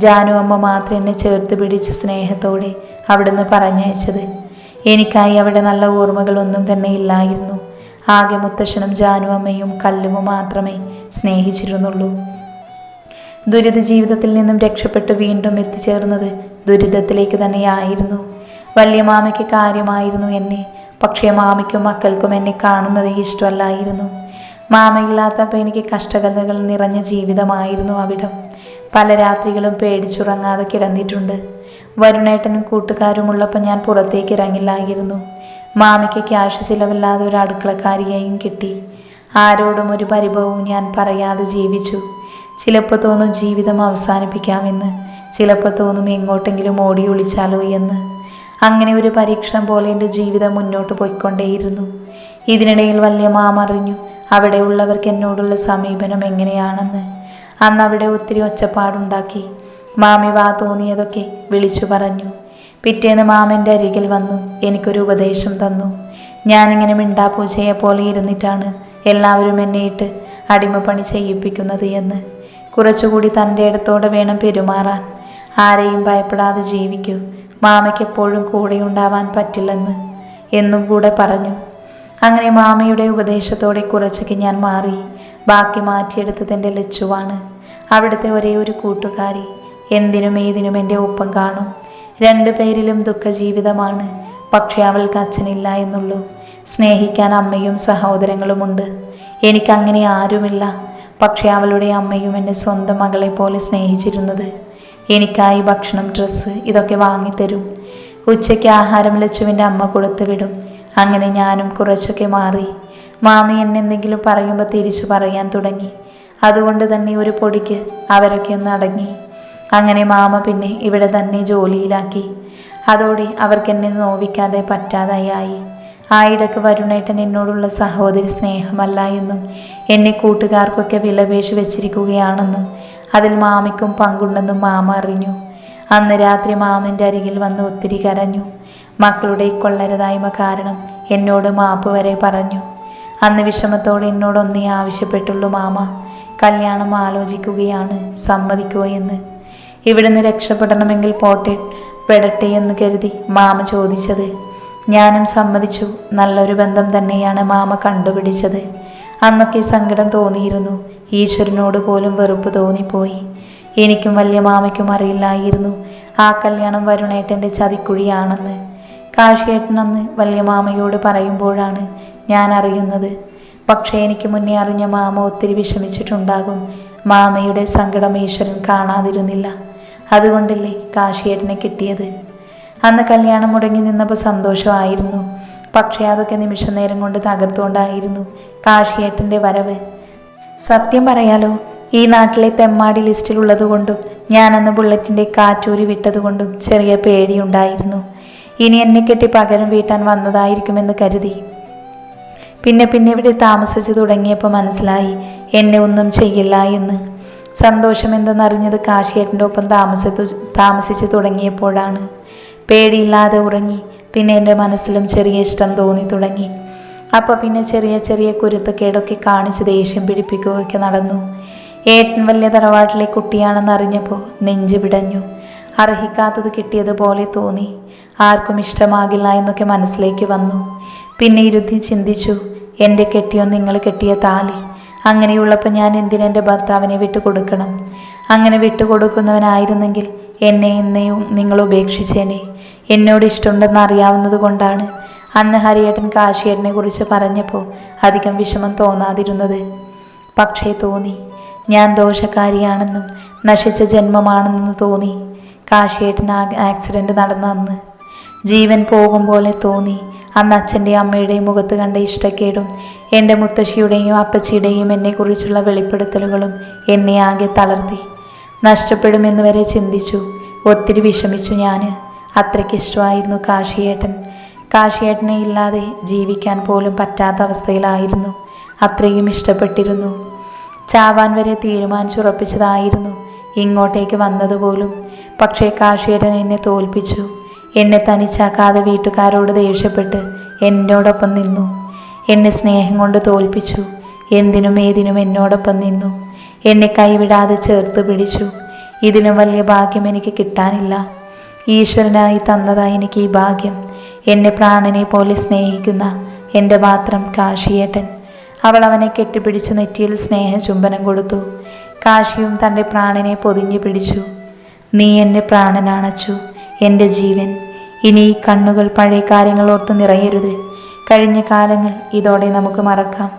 ജാനു അമ്മ മാത്രം എന്നെ ചേർത്ത് പിടിച്ച് സ്നേഹത്തോടെ അവിടുന്ന് പറഞ്ഞയച്ചത്. എനിക്കായി അവിടെ നല്ല ഓർമ്മകളൊന്നും തന്നെ ഇല്ലായിരുന്നു. ആകെ മുത്തശ്ശനും ജാനു അമ്മയും കല്ലുവും മാത്രമേ സ്നേഹിച്ചിരുന്നുള്ളൂ. ദുരിത ജീവിതത്തിൽ നിന്നും രക്ഷപ്പെട്ട് വീണ്ടും എത്തിച്ചേർന്നത് ദുരിതത്തിലേക്ക് തന്നെയായിരുന്നു. വലിയ മാമയ്ക്ക് കാര്യമായിരുന്നു എന്നെ. പക്ഷേ മാമയ്ക്കും മക്കൾക്കും എന്നെ കാണുന്നത് ഇഷ്ടമല്ലായിരുന്നു. മാമയില്ലാത്തപ്പോൾ എനിക്ക് കഷ്ടകഥകൾ നിറഞ്ഞ ജീവിതമായിരുന്നു അവിടം. പല രാത്രികളും പേടിച്ചുറങ്ങാതെ കിടന്നിട്ടുണ്ട്. വരുണേട്ടനും കൂട്ടുകാരും ഉള്ളപ്പോൾ ഞാൻ പുറത്തേക്ക് ഇറങ്ങില്ലായിരുന്നു. മാമിക്ക് ക്യാഷ് ചിലവില്ലാതെ ഒരു അടുക്കളക്കാരിയെയും കിട്ടി. ആരോടും ഒരു പരിഭവവും ഞാൻ പറയാതെ ജീവിച്ചു. ചിലപ്പോൾ തോന്നും ജീവിതം അവസാനിപ്പിക്കാമെന്ന്. ചിലപ്പോൾ തോന്നും എങ്ങോട്ടെങ്കിലും ഓടി ഒളിച്ചാലോ എന്ന്. അങ്ങനെ ഒരു പരീക്ഷണം പോലെ എൻ്റെ ജീവിതം മുന്നോട്ട് പോയിക്കൊണ്ടേയിരുന്നു. ഇതിനിടയിൽ വല്യമാമ അറിഞ്ഞു അവിടെയുള്ളവർക്ക് എന്നോടുള്ള സമീപനം എങ്ങനെയാണെന്ന്. അന്ന് അവിടെ ഒത്തിരി ഒച്ചപ്പാടുണ്ടാക്കി. മാമി വാ തോന്നിയതൊക്കെ വിളിച്ചു പറഞ്ഞു. പിറ്റേന്ന് മാമൻ്റെ അരികിൽ വന്നു എനിക്കൊരു ഉപദേശം തന്നു. ഞാനിങ്ങനെ മിണ്ടാപ്പൂച്ചയെ പോലെ ഇരുന്നിട്ടാണ് എല്ലാവരും എന്നെ ഇട്ട് അടിമപ്പണി ചെയ്യിപ്പിക്കുന്നത് എന്ന്. കുറച്ചുകൂടി തൻ്റെ ഇടത്തോടെ വേണം പെരുമാറാൻ. ആരെയും ഭയപ്പെടാതെ ജീവിക്കൂ. മാമയ്ക്ക് എപ്പോഴും കൂടെ ഉണ്ടാവാൻ പറ്റില്ലെന്ന് എന്നും കൂടെ പറഞ്ഞു. അങ്ങനെ മാമയുടെ ഉപദേശത്തോടെ കുറച്ചൊക്കെ ഞാൻ മാറി. ബാക്കി മാറ്റിയെടുത്തത് എൻ്റെ ലച്ചുവാണ്. അവിടുത്തെ ഒരേ ഒരു കൂട്ടുകാരി. എന്തിനും ഏതിനും എൻ്റെ ഒപ്പം കാണും. 2 പേരിലും ദുഃഖജീവിതമാണ്. പക്ഷെ അവൾക്ക് അച്ഛനില്ല എന്നുള്ളൂ. സ്നേഹിക്കാൻ അമ്മയും സഹോദരങ്ങളുമുണ്ട്. എനിക്കങ്ങനെ ആരുമില്ല. പക്ഷെ അവളുടെ അമ്മയും എന്നെ സ്വന്തം മകളെ പോലെ സ്നേഹിച്ചിരുന്നത്. എനിക്കായി ഭക്ഷണം, ഡ്രസ്സ് ഇതൊക്കെ വാങ്ങിത്തരും. ഉച്ചയ്ക്ക് ആഹാരം ലച്ചുവിൻ്റെ അമ്മ കൊടുത്തു വിടും. അങ്ങനെ ഞാനും കുറച്ചൊക്കെ മാറി. മാമി എന്നെന്തെങ്കിലും പറയുമ്പോൾ തിരിച്ചു പറയാൻ തുടങ്ങി. അതുകൊണ്ട് തന്നെ ഒരു പൊടിക്ക് അവരൊക്കെ ഒന്ന് അടങ്ങി. അങ്ങനെ മാമ പിന്നെ ഇവിടെ തന്നെ ജോലിയിലാക്കി. അതോടെ അവർക്കെന്നെ നോവിക്കാതെ പറ്റാതെയായി. ആയിടക്ക് വരുണേട്ടൻ എന്നോടുള്ള സഹോദരി സ്നേഹമല്ല എന്നും എന്നെ കൂട്ടുകാർക്കൊക്കെ വിലപേശി വെച്ചിരിക്കുകയാണെന്നും അതിൽ മാമിക്കും പങ്കുണ്ടെന്നും മാമ അറിഞ്ഞു. അന്ന് രാത്രി മാമൻ്റെ അരികിൽ വന്ന് ഒത്തിരി കരഞ്ഞു. മക്കളുടെ കൊള്ളരുതായ്മ കാരണം എന്നോട് മാപ്പ് വരെ പറഞ്ഞു. അന്ന് വിഷമത്തോടെ എന്നോടൊന്നേ ആവശ്യപ്പെട്ടുള്ളൂ മാമ. കല്യാണം ആലോചിക്കുകയാണ്, സമ്മതിക്കുമോ എന്ന്. ഇവിടുന്ന് രക്ഷപ്പെടണമെങ്കിൽ പെടട്ടെ എന്ന് കരുതി മാമ ചോദിച്ചത്. ഞാനും സമ്മതിച്ചു. നല്ലൊരു ബന്ധം തന്നെയാണ് മാമ കണ്ടുപിടിച്ചത്. അന്നൊക്കെ സങ്കടം തോന്നിയിരുന്നു. ഈശ്വരനോട് പോലും വെറുപ്പ് തോന്നിപ്പോയി. എനിക്കും വലിയ മാമയ്ക്കും അറിയില്ലായിരുന്നു ആ കല്യാണം വരുണേട്ടൻ്റെ ചതിക്കുഴിയാണെന്ന്. കാശിയേട്ടൻ അന്ന് വലിയ മാമയോട് പറയുമ്പോഴാണ് ഞാൻ അറിയുന്നത്. പക്ഷേ എനിക്ക് മുന്നേ അറിഞ്ഞ മാമ ഒത്തിരി വിഷമിച്ചിട്ടുണ്ടാകും. മാമയുടെ സങ്കടം ഈശ്വരൻ കാണാതിരുന്നില്ല. അതുകൊണ്ടല്ലേ കാശിയേട്ടനെ കിട്ടിയത്. അന്ന് കല്യാണം മുടങ്ങി നിന്നപ്പോൾ സന്തോഷമായിരുന്നു. പക്ഷേ അതൊക്കെ നിമിഷ നേരം കൊണ്ട് തകർത്തുകൊണ്ടായിരുന്നു കാശിയേട്ടൻ്റെ വരവ്. സത്യം പറയാലോ, ഈ നാട്ടിലെ തെമ്മാടി ലിസ്റ്റിലുള്ളത് കൊണ്ടും ഞാനന്ന് ബുള്ളറ്റിൻ്റെ കാറ്റൂരി വിട്ടതുകൊണ്ടും ചെറിയ പേടിയുണ്ടായിരുന്നു. ഇനി എന്നെ കെട്ടി പകരം വീട്ടാൻ വന്നതായിരിക്കുമെന്ന് കരുതി. പിന്നെ ഇവിടെ താമസിച്ചു തുടങ്ങിയപ്പോൾ മനസ്സിലായി എന്നെ ഒന്നും ചെയ്യില്ല എന്ന്. സന്തോഷം എന്തെന്നറിഞ്ഞത് കാശിയേട്ടൻ്റെ ഒപ്പം താമസിച്ചു തുടങ്ങിയപ്പോഴാണ്. പേടിയില്ലാതെ ഉറങ്ങി. പിന്നെ എൻ്റെ മനസ്സിലും ചെറിയ ഇഷ്ടം തോന്നി തുടങ്ങി. അപ്പോൾ പിന്നെ ചെറിയ കുരുത്തക്കേടൊക്കെ കാണിച്ച് ദേഷ്യം പിടിപ്പിക്കുകയൊക്കെ നടന്നു. ഏട്ടൻ വലിയ തറവാട്ടിലെ കുട്ടിയാണെന്ന് അറിഞ്ഞപ്പോൾ നെഞ്ചു പിടഞ്ഞു. അർഹിക്കാത്തത് കിട്ടിയതുപോലെ തോന്നി. ആർക്കും ഇഷ്ടമാകില്ല എന്നൊക്കെ മനസ്സിലേക്ക് വന്നു. പിന്നെ ഇരുത്തി ചിന്തിച്ചു, എൻ്റെ കെട്ടിയോ നിങ്ങൾ കെട്ടിയ താലി. അങ്ങനെയുള്ളപ്പോൾ ഞാൻ എന്തിനെൻ്റെ ഭർത്താവിനെ വിട്ടുകൊടുക്കണം? അങ്ങനെ വിട്ടുകൊടുക്കുന്നവനായിരുന്നെങ്കിൽ എന്നെയും നിങ്ങൾ ഉപേക്ഷിച്ചേനെ. എന്നോട് ഇഷ്ടമുണ്ടെന്ന് അറിയാവുന്നത് കൊണ്ടാണ് അന്ന് ഹരിയേട്ടൻ കാശിയേട്ടനെ കുറിച്ച് പറഞ്ഞപ്പോൾ അധികം വിഷമം തോന്നാതിരുന്നത്. പക്ഷേ തോന്നി. ഞാൻ ദോഷക്കാരിയാണെന്നും നശിച്ച ജന്മമാണെന്നും തോന്നി. കാശിയേട്ടൻ ആക്സിഡൻറ്റ് നടന്ന അന്ന് ജീവൻ പോകും പോലെ തോന്നി. അന്ന് അച്ഛൻ്റെയും അമ്മയുടെയും മുഖത്ത് കണ്ട ഇഷ്ടക്കേടും എൻ്റെ മുത്തശ്ശിയുടെയും അപ്പച്ചിയുടെയും എന്നെക്കുറിച്ചുള്ള വെളിപ്പെടുത്തലുകളും എന്നെ ആകെ തളർത്തി. നഷ്ടപ്പെടുമെന്ന് വരെ ചിന്തിച്ചു. ഒത്തിരി വിഷമിച്ചു ഞാൻ. അത്രയ്ക്ക് ഇഷ്ടമായിരുന്നു കാശിയേട്ടൻ. കാശിയേട്ടനെ ഇല്ലാതെ ജീവിക്കാൻ പോലും പറ്റാത്ത അവസ്ഥയിലായിരുന്നു. അത്രയും ഇഷ്ടപ്പെട്ടിരുന്നു. ചാവാൻ വരെ തീരുമാനിച്ചുറപ്പിച്ചതായിരുന്നു ഇങ്ങോട്ടേക്ക് വന്നതുപോലും. പക്ഷേ കാശിയേട്ടൻ എന്നെ തോൽപ്പിച്ചു. എന്നെ തനിച്ചാക്കാതെ വീട്ടുകാരോട് ദേഷ്യപ്പെട്ട് എന്നോടൊപ്പം നിന്നു. എന്നെ സ്നേഹം കൊണ്ട് തോൽപ്പിച്ചു. എന്തിനും ഏതിനും എന്നോടൊപ്പം നിന്നു. എന്നെ കൈവിടാതെ ചേർത്ത് പിടിച്ചു. ഇതിലും വലിയ ഭാഗ്യം എനിക്ക് കിട്ടാനില്ല. ഈശ്വരനായി തന്നതായി എനിക്ക് ഈ ഭാഗ്യം. എന്നെ പ്രാണനെ പോലെ സ്നേഹിക്കുന്ന എൻ്റെ മാത്രം കാശിയേട്ടൻ. അവൾ അവനെ കെട്ടിപ്പിടിച്ച് നെറ്റിയിൽ സ്നേഹചുംബനം കൊടുത്തു. കാശിയും തൻ്റെ പ്രാണനെ പൊതിഞ്ഞു പിടിച്ചു. നീ എൻ്റെ പ്രാണനാണച്ചു, എൻ്റെ ജീവൻ. ഇനി ഈ കണ്ണുകൾ പഴയ കാര്യങ്ങൾ ഓർത്ത് നിറയരുത്. കഴിഞ്ഞ കാലങ്ങൾ ഇതോടെ നമുക്ക് മറക്കാം.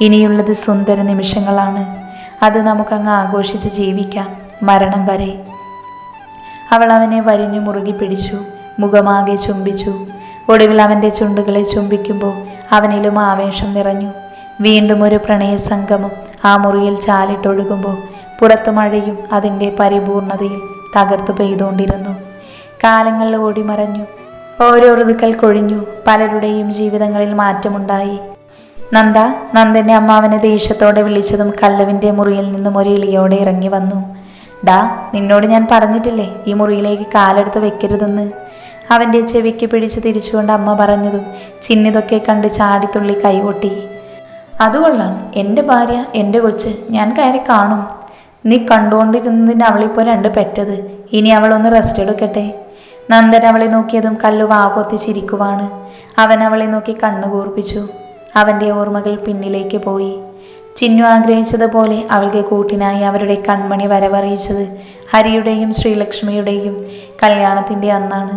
ഇനിയുള്ളത് സുന്ദര നിമിഷങ്ങളാണ്. അത് നമുക്കങ്ങ് ആഘോഷിച്ച് ജീവിക്കാം, മരണം വരെ. അവൾ അവനെ വരിഞ്ഞു മുറുകി പിടിച്ചു. മുഖമാകെ ചുംബിച്ചു. ഒടുവിൽ അവൻ്റെ ചുണ്ടുകളെ ചുംബിക്കുമ്പോൾ അവനിലും ആവേശം നിറഞ്ഞു. വീണ്ടും ഒരു പ്രണയസംഗമം ആ മുറിയിൽ ചാലിട്ടൊഴുകുമ്പോൾ പുറത്ത് മഴയും അതിൻ്റെ പരിപൂർണതയിൽ തകർത്തു പെയ്തുകൊണ്ടിരുന്നു. കാലങ്ങൾ ഓടിമറഞ്ഞു. ഓരോ ഋതുക്കൾ കൊഴിഞ്ഞു. പലരുടെയും ജീവിതങ്ങളിൽ മാറ്റമുണ്ടായി. നന്ദന്റെ അമ്മാവനെ ദേഷ്യത്തോടെ വിളിച്ചതും കല്ലുവിൻ്റെ മുറിയിൽ നിന്നും ഒരു ഇളിയോടെ ഇറങ്ങി വന്നു. ഡാ, നിന്നോട് ഞാൻ പറഞ്ഞിട്ടില്ലേ ഈ മുറിയിലേക്ക് കാലെടുത്ത് വെക്കരുതെന്ന്? അവൻ്റെ ചെവിക്ക് പിടിച്ച് തിരിച്ചുകൊണ്ട് അമ്മ പറഞ്ഞതും ചിന്നിതൊക്കെ കണ്ട് ചാടിത്തുള്ളി കൈകൊട്ടി. അതുകൊള്ളാം, എൻ്റെ ഭാര്യ, എൻ്റെ കൊച്ച്, ഞാൻ കയറി കാണും. നീ കണ്ടുകൊണ്ടിരുന്നതിന് അവളിപ്പോൾ 2 പെറ്റത്. ഇനി അവളൊന്ന് റെസ്റ്റ് എടുക്കട്ടെ. നന്ദൻ അവളെ നോക്കിയതും കല്ലു വാപൊത്തി ചിരിക്കുവാണ്. അവൻ അവളെ നോക്കി കണ്ണു കൂർപ്പിച്ചു. അവൻ്റെ ഓർമ്മകൾ പിന്നിലേക്ക് പോയി. ചിന്നു ആഗ്രഹിച്ചതുപോലെ അവൾക്ക് കൂട്ടിനായി അവരുടെ കൺമണി വരവറിയിച്ചത് ഹരിയുടെയും ശ്രീലക്ഷ്മിയുടെയും കല്യാണത്തിൻ്റെ അന്നാണ്.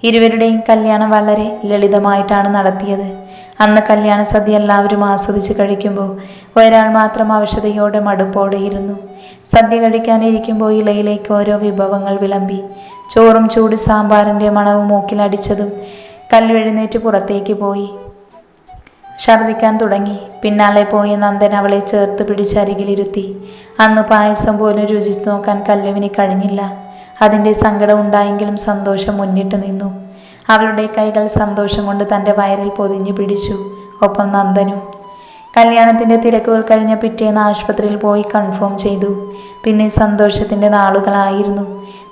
ഇരുവരുടെയും കല്യാണം വളരെ ലളിതമായിട്ടാണ് നടത്തിയത്. അന്ന് കല്യാണ സദ്യ എല്ലാവരും ആസ്വദിച്ച് കഴിക്കുമ്പോൾ ഒരാൾ മാത്രം അവശതയോടെ മടുപ്പോടെ ഇരുന്നു. സദ്യ കഴിക്കാനിരിക്കുമ്പോൾ ഇലയിലേക്ക് ഓരോ വിഭവങ്ങൾ വിളമ്പി. ചോറും ചൂട് സാമ്പാറിൻ്റെ മണവും മൂക്കിലടിച്ചതും കല്ലു എഴുന്നേറ്റ് പുറത്തേക്ക് പോയി. ഛർദിക്കാൻ തുടങ്ങി. പിന്നാലെ പോയ നന്ദൻ അവളെ ചേർത്ത് പിടിച്ചരികിലിരുത്തി. അന്ന് പായസം പോലും രുചിച്ച് നോക്കാൻ കല്ലുവിന് കഴിഞ്ഞില്ല. അതിൻ്റെ സങ്കടം ഉണ്ടായെങ്കിലും സന്തോഷം മുന്നിട്ട് നിന്നു. അവളുടെ കൈകൾ സന്തോഷം കൊണ്ട് തൻ്റെ വയറിൽ പൊതിഞ്ഞു പിടിച്ചു. ഒപ്പം നന്ദനും. കല്യാണത്തിൻ്റെ തിരക്കുകൾ കഴിഞ്ഞ പിറ്റേന്ന് ആശുപത്രിയിൽ പോയി കൺഫേം ചെയ്തു. പിന്നെ സന്തോഷത്തിൻ്റെ നാളുകളായിരുന്നു.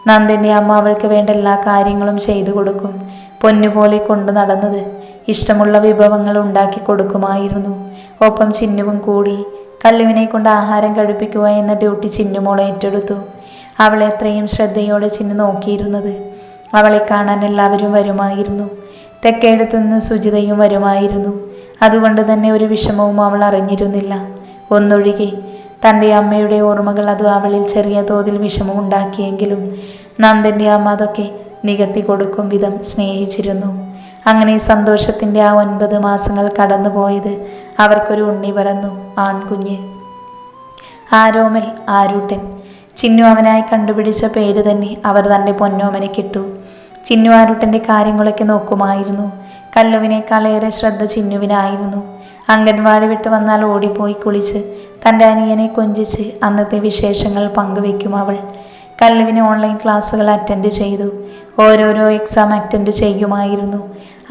നന്ദൻ്റെ അമ്മ അവൾക്ക് വേണ്ട എല്ലാ കാര്യങ്ങളും ചെയ്തു കൊടുക്കും. പൊന്നുപോലെ കൊണ്ടു നടന്നത്. ഇഷ്ടമുള്ള വിഭവങ്ങൾ ഉണ്ടാക്കി കൊടുക്കുമായിരുന്നു. ഒപ്പം ചിന്നുവും കൂടി. കല്ലുവിനെ കൊണ്ട് ആഹാരം കഴിപ്പിക്കുക എന്ന ഡ്യൂട്ടി ചിന്നുമോൾ ഏറ്റെടുത്തു. അവളെ അത്രയും ശ്രദ്ധയോടെ ചിന്നു നോക്കിയിരുന്നത്. അവളെ കാണാൻ എല്ലാവരും വരുമായിരുന്നു. തെക്കേടത്തു നിന്ന് സുജിതയും വരുമായിരുന്നു. അതുകൊണ്ട് തന്നെ ഒരു വിഷമവും അവൾ അറിഞ്ഞിരുന്നില്ല. ഒന്നൊഴികെ തൻ്റെ അമ്മയുടെ ഓർമ്മകൾ അത് അവളിൽ ചെറിയ തോതിൽ വിഷമമുണ്ടാക്കിയെങ്കിലും നന്ദൻ്റെ അമ്മ അതൊക്കെ നികത്തി കൊടുക്കും വിധം സ്നേഹിച്ചിരുന്നു. അങ്ങനെ സന്തോഷത്തിൻ്റെ ആ 9 മാസങ്ങൾ കടന്നുപോയത്. അവർക്കൊരു ഉണ്ണി പിറന്നു, ആൺകുഞ്ഞ്. ആരോമൽ, ആരൂട്ടൻ. ചിന്നു അവനായി കണ്ടുപിടിച്ച പേര് തന്നെ അവർ തൻ്റെ പൊന്നോമനക്കിട്ടു. ചിന്നു ആരൂട്ടൻ്റെ കാര്യങ്ങളൊക്കെ നോക്കുമായിരുന്നു. കല്ലുവിനേക്കാളേറെ ശ്രദ്ധ ചിന്നുവിനായിരുന്നു. അംഗൻവാടി വിട്ട് വന്നാൽ ഓടിപ്പോയി കുളിച്ച് തൻ്റെ അനിയനെ കൊഞ്ചിച്ച് അന്നത്തെ വിശേഷങ്ങൾ പങ്കുവെക്കും അവൾ. കല്ലുവിന് ഓൺലൈൻ ക്ലാസ്സുകൾ അറ്റൻഡ് ചെയ്തു. ഓരോരോ എക്സാം അറ്റൻഡ് ചെയ്യുമായിരുന്നു.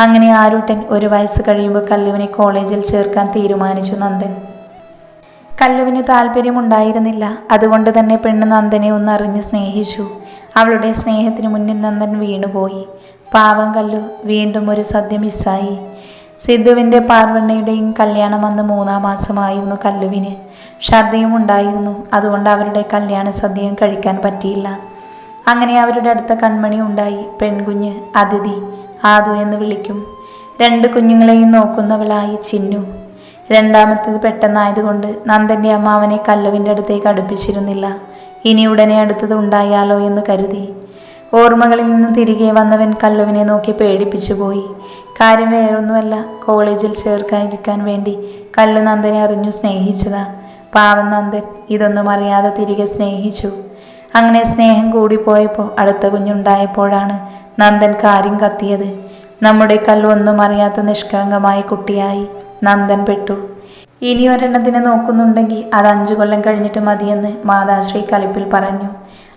അങ്ങനെ ആരൂട്ടൻ 1 വയസ്സ് കഴിയുമ്പോൾ കല്ലുവിനെ കോളേജിൽ ചേർക്കാൻ തീരുമാനിച്ചു നന്ദൻ. കല്ലുവിന് താല്പര്യമുണ്ടായിരുന്നില്ല. അതുകൊണ്ട് തന്നെ പെണ്ണ് നന്ദനെ ഒന്ന് അറിഞ്ഞ് സ്നേഹിച്ചു. അവളുടെ സ്നേഹത്തിന് മുന്നിൽ നന്ദൻ വീണുപോയി. പാവം കല്ലു വീണ്ടും ഒരു സദ്യ മിസ്സായി. സിദ്ധുവിൻ്റെ പാർവണ്ണയുടെയും കല്യാണം അന്ന് 3-ാം മാസമായിരുന്നു കല്ലുവിന്. ഛർദിയും ഉണ്ടായിരുന്നു. അതുകൊണ്ട് അവരുടെ കല്യാണ സദ്യയും കഴിക്കാൻ പറ്റിയില്ല. അങ്ങനെ അവരുടെ അടുത്ത കൺമണി ഉണ്ടായി. പെൺകുഞ്ഞ് അതിഥി, ആദു എന്ന് വിളിക്കും. 2 കുഞ്ഞുങ്ങളെയും നോക്കുന്നവളായി ചിന്നു. രണ്ടാമത്തേത് പെട്ടെന്നായതുകൊണ്ട് നന്ദൻ്റെ അമ്മ അവനെ കല്ലുവിൻ്റെ അടുത്തേക്ക് അടുപ്പിച്ചിരുന്നില്ല. ഇനി ഉടനെ അടുത്തത് ഉണ്ടായാലോ എന്ന് കരുതി. ഓർമ്മകളിൽ നിന്ന് തിരികെ വന്നവൻ കല്ലുവിനെ നോക്കി പേടിപ്പിച്ചു പോയി. കാര്യം വേറൊന്നുമല്ല, കോളേജിൽ ചേർക്കാതിരിക്കാൻ വേണ്ടി കല്ലു നന്ദനെ അറിഞ്ഞു സ്നേഹിച്ചതാ. പാവം നന്ദൻ ഇതൊന്നും അറിയാതെ തിരികെ സ്നേഹിച്ചു. അങ്ങനെ സ്നേഹം കൂടിപ്പോയപ്പോൾ അടുത്ത കുഞ്ഞുണ്ടായപ്പോഴാണ് നന്ദൻ കാര്യം കത്തിയത്. നമ്മുടെ കല്ലു ഒന്നും അറിയാത്ത നിഷ്കളങ്കമായ കുട്ടിയായി നന്ദൻ പെട്ടു. ഇനി ഒരെണ്ണത്തിനെ നോക്കുന്നുണ്ടെങ്കിൽ അത് 5 കൊല്ലം കഴിഞ്ഞിട്ട് മതിയെന്ന് മാതാശ്രീ കലിപ്പിൽ പറഞ്ഞു.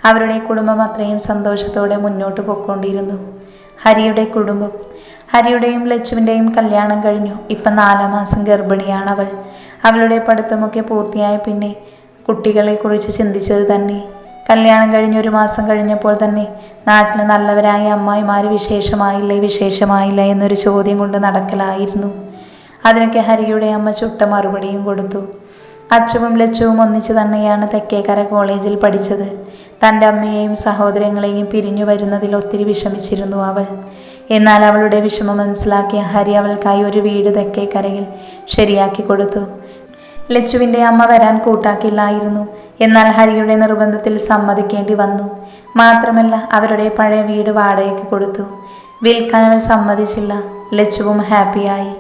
അവരുടെ കുടുംബം അത്രയും സന്തോഷത്തോടെ മുന്നോട്ട് പോയിക്കൊണ്ടിരുന്നു. ഹരിയുടെ കുടുംബം. ഹരിയുടെയും ലച്ചുവിൻ്റെയും കല്യാണം കഴിഞ്ഞു. ഇപ്പം 4 മാസം ഗർഭിണിയാണവൾ. അവളുടെ പഠിത്തമൊക്കെ പൂർത്തിയായ പിന്നെ കുട്ടികളെക്കുറിച്ച് ചിന്തിച്ചത് തന്നെ. കല്യാണം കഴിഞ്ഞ് 1 മാസം കഴിഞ്ഞപ്പോൾ തന്നെ നാട്ടിൽ നല്ലവരായ അമ്മായിമാർ വിശേഷമായില്ല എന്നൊരു ചോദ്യം കൊണ്ട് നടക്കലായിരുന്നു. അതിനൊക്കെ ഹരിയുടെ അമ്മ ചുട്ട മറുപടിയും കൊടുത്തു. അച്ചുവും ലച്ചുവും ഒന്നിച്ച് തന്നെയാണ് തെക്കേക്കര കോളേജിൽ പഠിച്ചത്. തൻ്റെ അമ്മയെയും സഹോദരങ്ങളെയും പിരിഞ്ഞു വരുന്നതിൽ ഒത്തിരി വിഷമിച്ചിരുന്നു അവൾ. എന്നാൽ അവളുടെ വിഷമം മനസ്സിലാക്കിയ ഹരി അവൾക്കായി ഒരു വീട് തെക്കേക്കരയിൽ ശരിയാക്കി കൊടുത്തു. ലച്ചുവിൻ്റെ അമ്മ വരാൻ കൂട്ടാക്കില്ലായിരുന്നു. എന്നാൽ ഹരിയുടെ നിർബന്ധത്തിൽ സമ്മതിക്കേണ്ടി വന്നു. മാത്രമല്ല അവരുടെ പഴയ വീട് വാടകയ്ക്ക് കൊടുത്തു. വിൽക്കാൻ അവൾ സമ്മതിച്ചില്ല. ലച്ചുവും ഹാപ്പിയായി.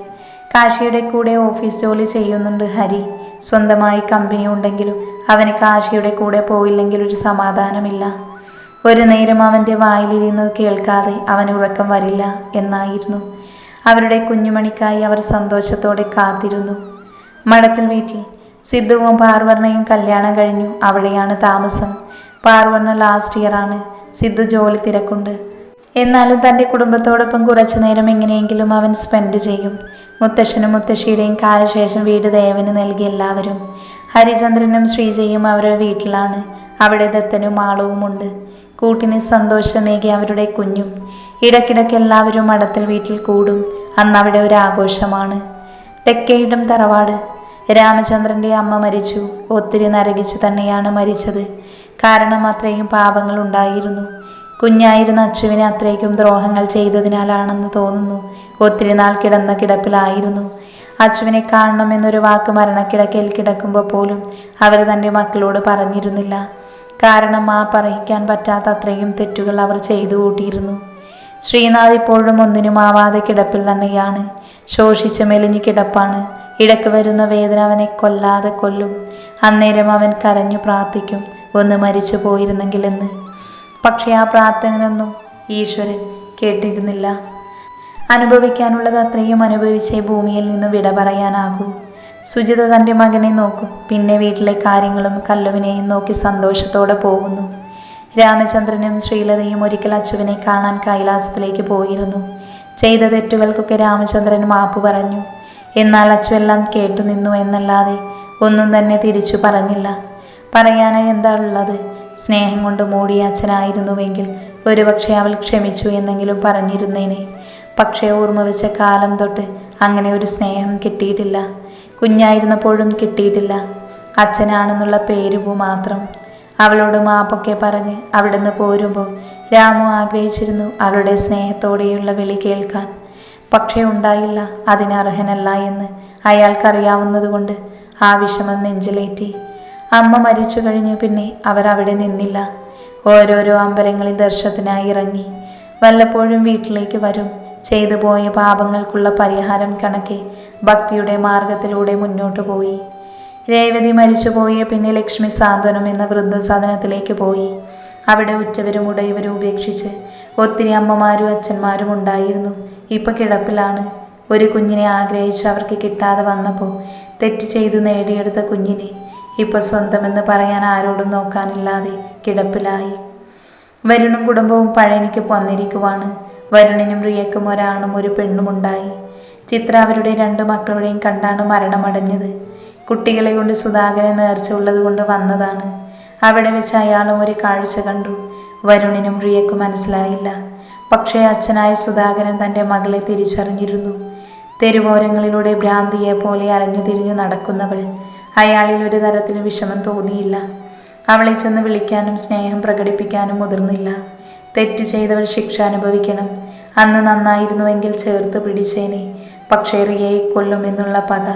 കാശിയുടെ കൂടെ ഓഫീസ് ജോലി ചെയ്യുന്നുണ്ട് ഹരി. സ്വന്തമായി കമ്പനി ഉണ്ടെങ്കിലും അവന് കാശിയുടെ കൂടെ പോയില്ലെങ്കിൽ ഒരു സമാധാനമില്ല. ഒരു നേരം അവൻ്റെ വായിലിരുന്നത് കേൾക്കാതെ അവന് ഉറക്കം വരില്ല എന്നായിരുന്നു. അവരുടെ കുഞ്ഞുമണിക്കായി അവർ സന്തോഷത്തോടെ കാത്തിരുന്നു. മഠത്തിൽ വീട്ടിൽ സിദ്ധുവും പാർവർണയും കല്യാണം കഴിഞ്ഞു. അവിടെയാണ് താമസം. പാർവർണ ലാസ്റ്റ് ഇയറാണ്. സിദ്ധു ജോലി തിരക്കുണ്ട്. എന്നാലും തൻ്റെ കുടുംബത്തോടൊപ്പം കുറച്ചു നേരം എങ്ങനെയെങ്കിലും അവൻ സ്പെൻഡ് ചെയ്യും. മുത്തശ്ശനും മുത്തശ്ശിയുടെയും കാലശേഷം വീട് ദേവന് നൽകി എല്ലാവരും. ഹരിചന്ദ്രനും ശ്രീജയും അവരുടെ വീട്ടിലാണ്. അവിടെ ദത്തനും മാളവുമുണ്ട്. കൂട്ടിന് സന്തോഷമേകി അവരുടെ കുഞ്ഞും. ഇടയ്ക്കിടയ്ക്ക് എല്ലാവരും മഠത്തിൽ വീട്ടിൽ കൂടും. അന്ന് അവിടെ ഒരു ആഘോഷമാണ്. തെക്കേയിടം തറവാട്. രാമചന്ദ്രൻ്റെ അമ്മ മരിച്ചു. ഒത്തിരി നരകിച്ചു തന്നെയാണ് മരിച്ചത്. കാരണം അത്രയും പാപങ്ങൾ ഉണ്ടായിരുന്നു. കുഞ്ഞായിരുന്ന അച്ചുവിനെ അത്രയ്ക്കും ദ്രോഹങ്ങൾ ചെയ്തതിനാലാണെന്ന് തോന്നുന്നു. ഒത്തിരി നാൾ കിടന്ന കിടപ്പിലായിരുന്നു. അച്ചുവിനെ കാണണമെന്നൊരു വാക്ക് മരണക്കിടക്കയിൽ കിടക്കുമ്പോൾ പോലും അവർ തൻ്റെ മക്കളോട് പറഞ്ഞിരുന്നില്ല. കാരണം പറയിക്കാൻ പറ്റാത്ത അത്രയും തെറ്റുകൾ അവർ ചെയ്തു കൂട്ടിയിരുന്നു. ശ്രീനാഥ് ഇപ്പോഴും ഒന്നിനും ആവാതെ കിടപ്പിൽ തന്നെയാണ്. ശോഷിച്ച് മെലിഞ്ഞു കിടപ്പാണ്. ഇടയ്ക്ക് വരുന്ന വേദന അവനെ കൊല്ലാതെ കൊല്ലും. അന്നേരം അവൻ കരഞ്ഞു പ്രാർത്ഥിക്കും, ഒന്ന് മരിച്ചു പോയിരുന്നെങ്കിലെന്ന്. പക്ഷേ ആ പ്രാർത്ഥനയൊന്നും ഈശ്വരൻ കേട്ടിരുന്നില്ല. അനുഭവിക്കാനുള്ളത് അത്രയും അനുഭവിച്ചേ ഭൂമിയിൽ നിന്ന് വിട പറയാനാകൂ. സുജിത തൻ്റെ മകനെ നോക്കും. പിന്നെ വീട്ടിലെ കാര്യങ്ങളും കല്ലുവിനെയും നോക്കി സന്തോഷത്തോടെ പോകുന്നു. രാമചന്ദ്രനും ശ്രീലതയും ഒരിക്കൽ അച്ചുവിനെ കാണാൻ കൈലാസത്തിലേക്ക് പോയിരുന്നു. ചെയ്ത തെറ്റുകൾക്കൊക്കെ രാമചന്ദ്രൻ മാപ്പ് പറഞ്ഞു. എന്നാൽ അച്ചു എല്ലാം കേട്ടു നിന്നു എന്നല്ലാതെ ഒന്നും തന്നെ തിരിച്ചു പറഞ്ഞില്ല. പറയാനായി എന്താ ഉള്ളത്? സ്നേഹം കൊണ്ട് മൂടിയ അച്ഛനായിരുന്നുവെങ്കിൽ ഒരുപക്ഷെ അവൾ ക്ഷമിച്ചു എന്നെങ്കിലും പറഞ്ഞിരുന്നേനെ. പക്ഷേ ഓർമ്മ വെച്ച കാലം തൊട്ട് അങ്ങനെ ഒരു സ്നേഹം കിട്ടിയിട്ടില്ല. കുഞ്ഞായിരുന്നപ്പോഴും കിട്ടിയിട്ടില്ല. അച്ഛനാണെന്നുള്ള പേര് മാത്രം. അവളോട് മാപ്പൊക്കെ പറഞ്ഞ് അവിടുന്ന് പോരുമ്പോൾ രാമു ആഗ്രഹിച്ചിരുന്നു അവളുടെ സ്നേഹത്തോടെയുള്ള വിളി കേൾക്കാൻ. പക്ഷേ ഉണ്ടായില്ല. അതിനർഹനല്ല എന്ന് അയാൾക്കറിയാവുന്നതുകൊണ്ട് ആ വിഷമം നെഞ്ചിലേറ്റി. അമ്മ മരിച്ചു കഴിഞ്ഞു പിന്നെ അവർ അവിടെ നിന്നില്ല. ഓരോരോ അമ്പലങ്ങളിൽ ദർശനത്തിനായി ഇറങ്ങി. വല്ലപ്പോഴും വീട്ടിലേക്ക് വരും. ചെയ്തു പോയ പാപങ്ങൾക്കുള്ള പരിഹാരം കണക്കെ ഭക്തിയുടെ മാർഗത്തിലൂടെ മുന്നോട്ടു പോയി. രേവതി മരിച്ചുപോയ പിന്നെ ലക്ഷ്മി സാന്ത്വനം എന്ന വൃദ്ധസദനത്തിലേക്ക് പോയി. അവിടെ ഉറ്റവരും ഉടയവരും ഉപേക്ഷിച്ച് ഒത്തിരി അമ്മമാരും അച്ഛന്മാരും ഉണ്ടായിരുന്നു. ഇപ്പം കിടപ്പിലാണ്. ഒരു കുഞ്ഞിനെ ആഗ്രഹിച്ച് അവർക്ക് കിട്ടാതെ വന്നപ്പോൾ തെറ്റ് ചെയ്ത് നേടിയെടുത്ത കുഞ്ഞിനെ ഇപ്പം സ്വന്തമെന്ന് പറയാൻ ആരോടും നോക്കാനില്ലാതെ കിടപ്പിലായി. വരുണും കുടുംബവും പഴനിക്ക് വന്നിരിക്കുവാണ്. വരുണിനും റിയക്കും ഒരാണും ഒരു പെണ്ണുമുണ്ടായി. ചിത്ര അവരുടെ 2 മക്കളുടെയും കണ്ടാണ് മരണമടഞ്ഞത്. കുട്ടികളെ കൊണ്ട് സുധാകരൻ നേർച്ച ഉള്ളത് കൊണ്ട് വന്നതാണ്. അവിടെ വെച്ച് അയാളും ഒരു കാഴ്ച കണ്ടു. വരുണിനും റിയക്കും മനസ്സിലായില്ല. പക്ഷേ അച്ഛനായ സുധാകരൻ തൻ്റെ മകളെ തിരിച്ചറിഞ്ഞിരുന്നു. തെരുവോരങ്ങളിലൂടെ ഭ്രാന്തിയെ പോലെ അലഞ്ഞു തിരിഞ്ഞു നടക്കുന്നവൾ. അയാളിൽ ഒരു തരത്തിലും വിഷമം തോന്നിയില്ല. അവളെ ചെന്ന് വിളിക്കാനും സ്നേഹം പ്രകടിപ്പിക്കാനും മുതിർന്നില്ല. തെറ്റ് ചെയ്തവൾ ശിക്ഷ അനുഭവിക്കണം. അന്ന് നന്നായിരുന്നുവെങ്കിൽ ചേർത്ത് പിടിച്ചേനെ. പക്ഷേ റിയയെ കൊല്ലുമെന്നുള്ള പക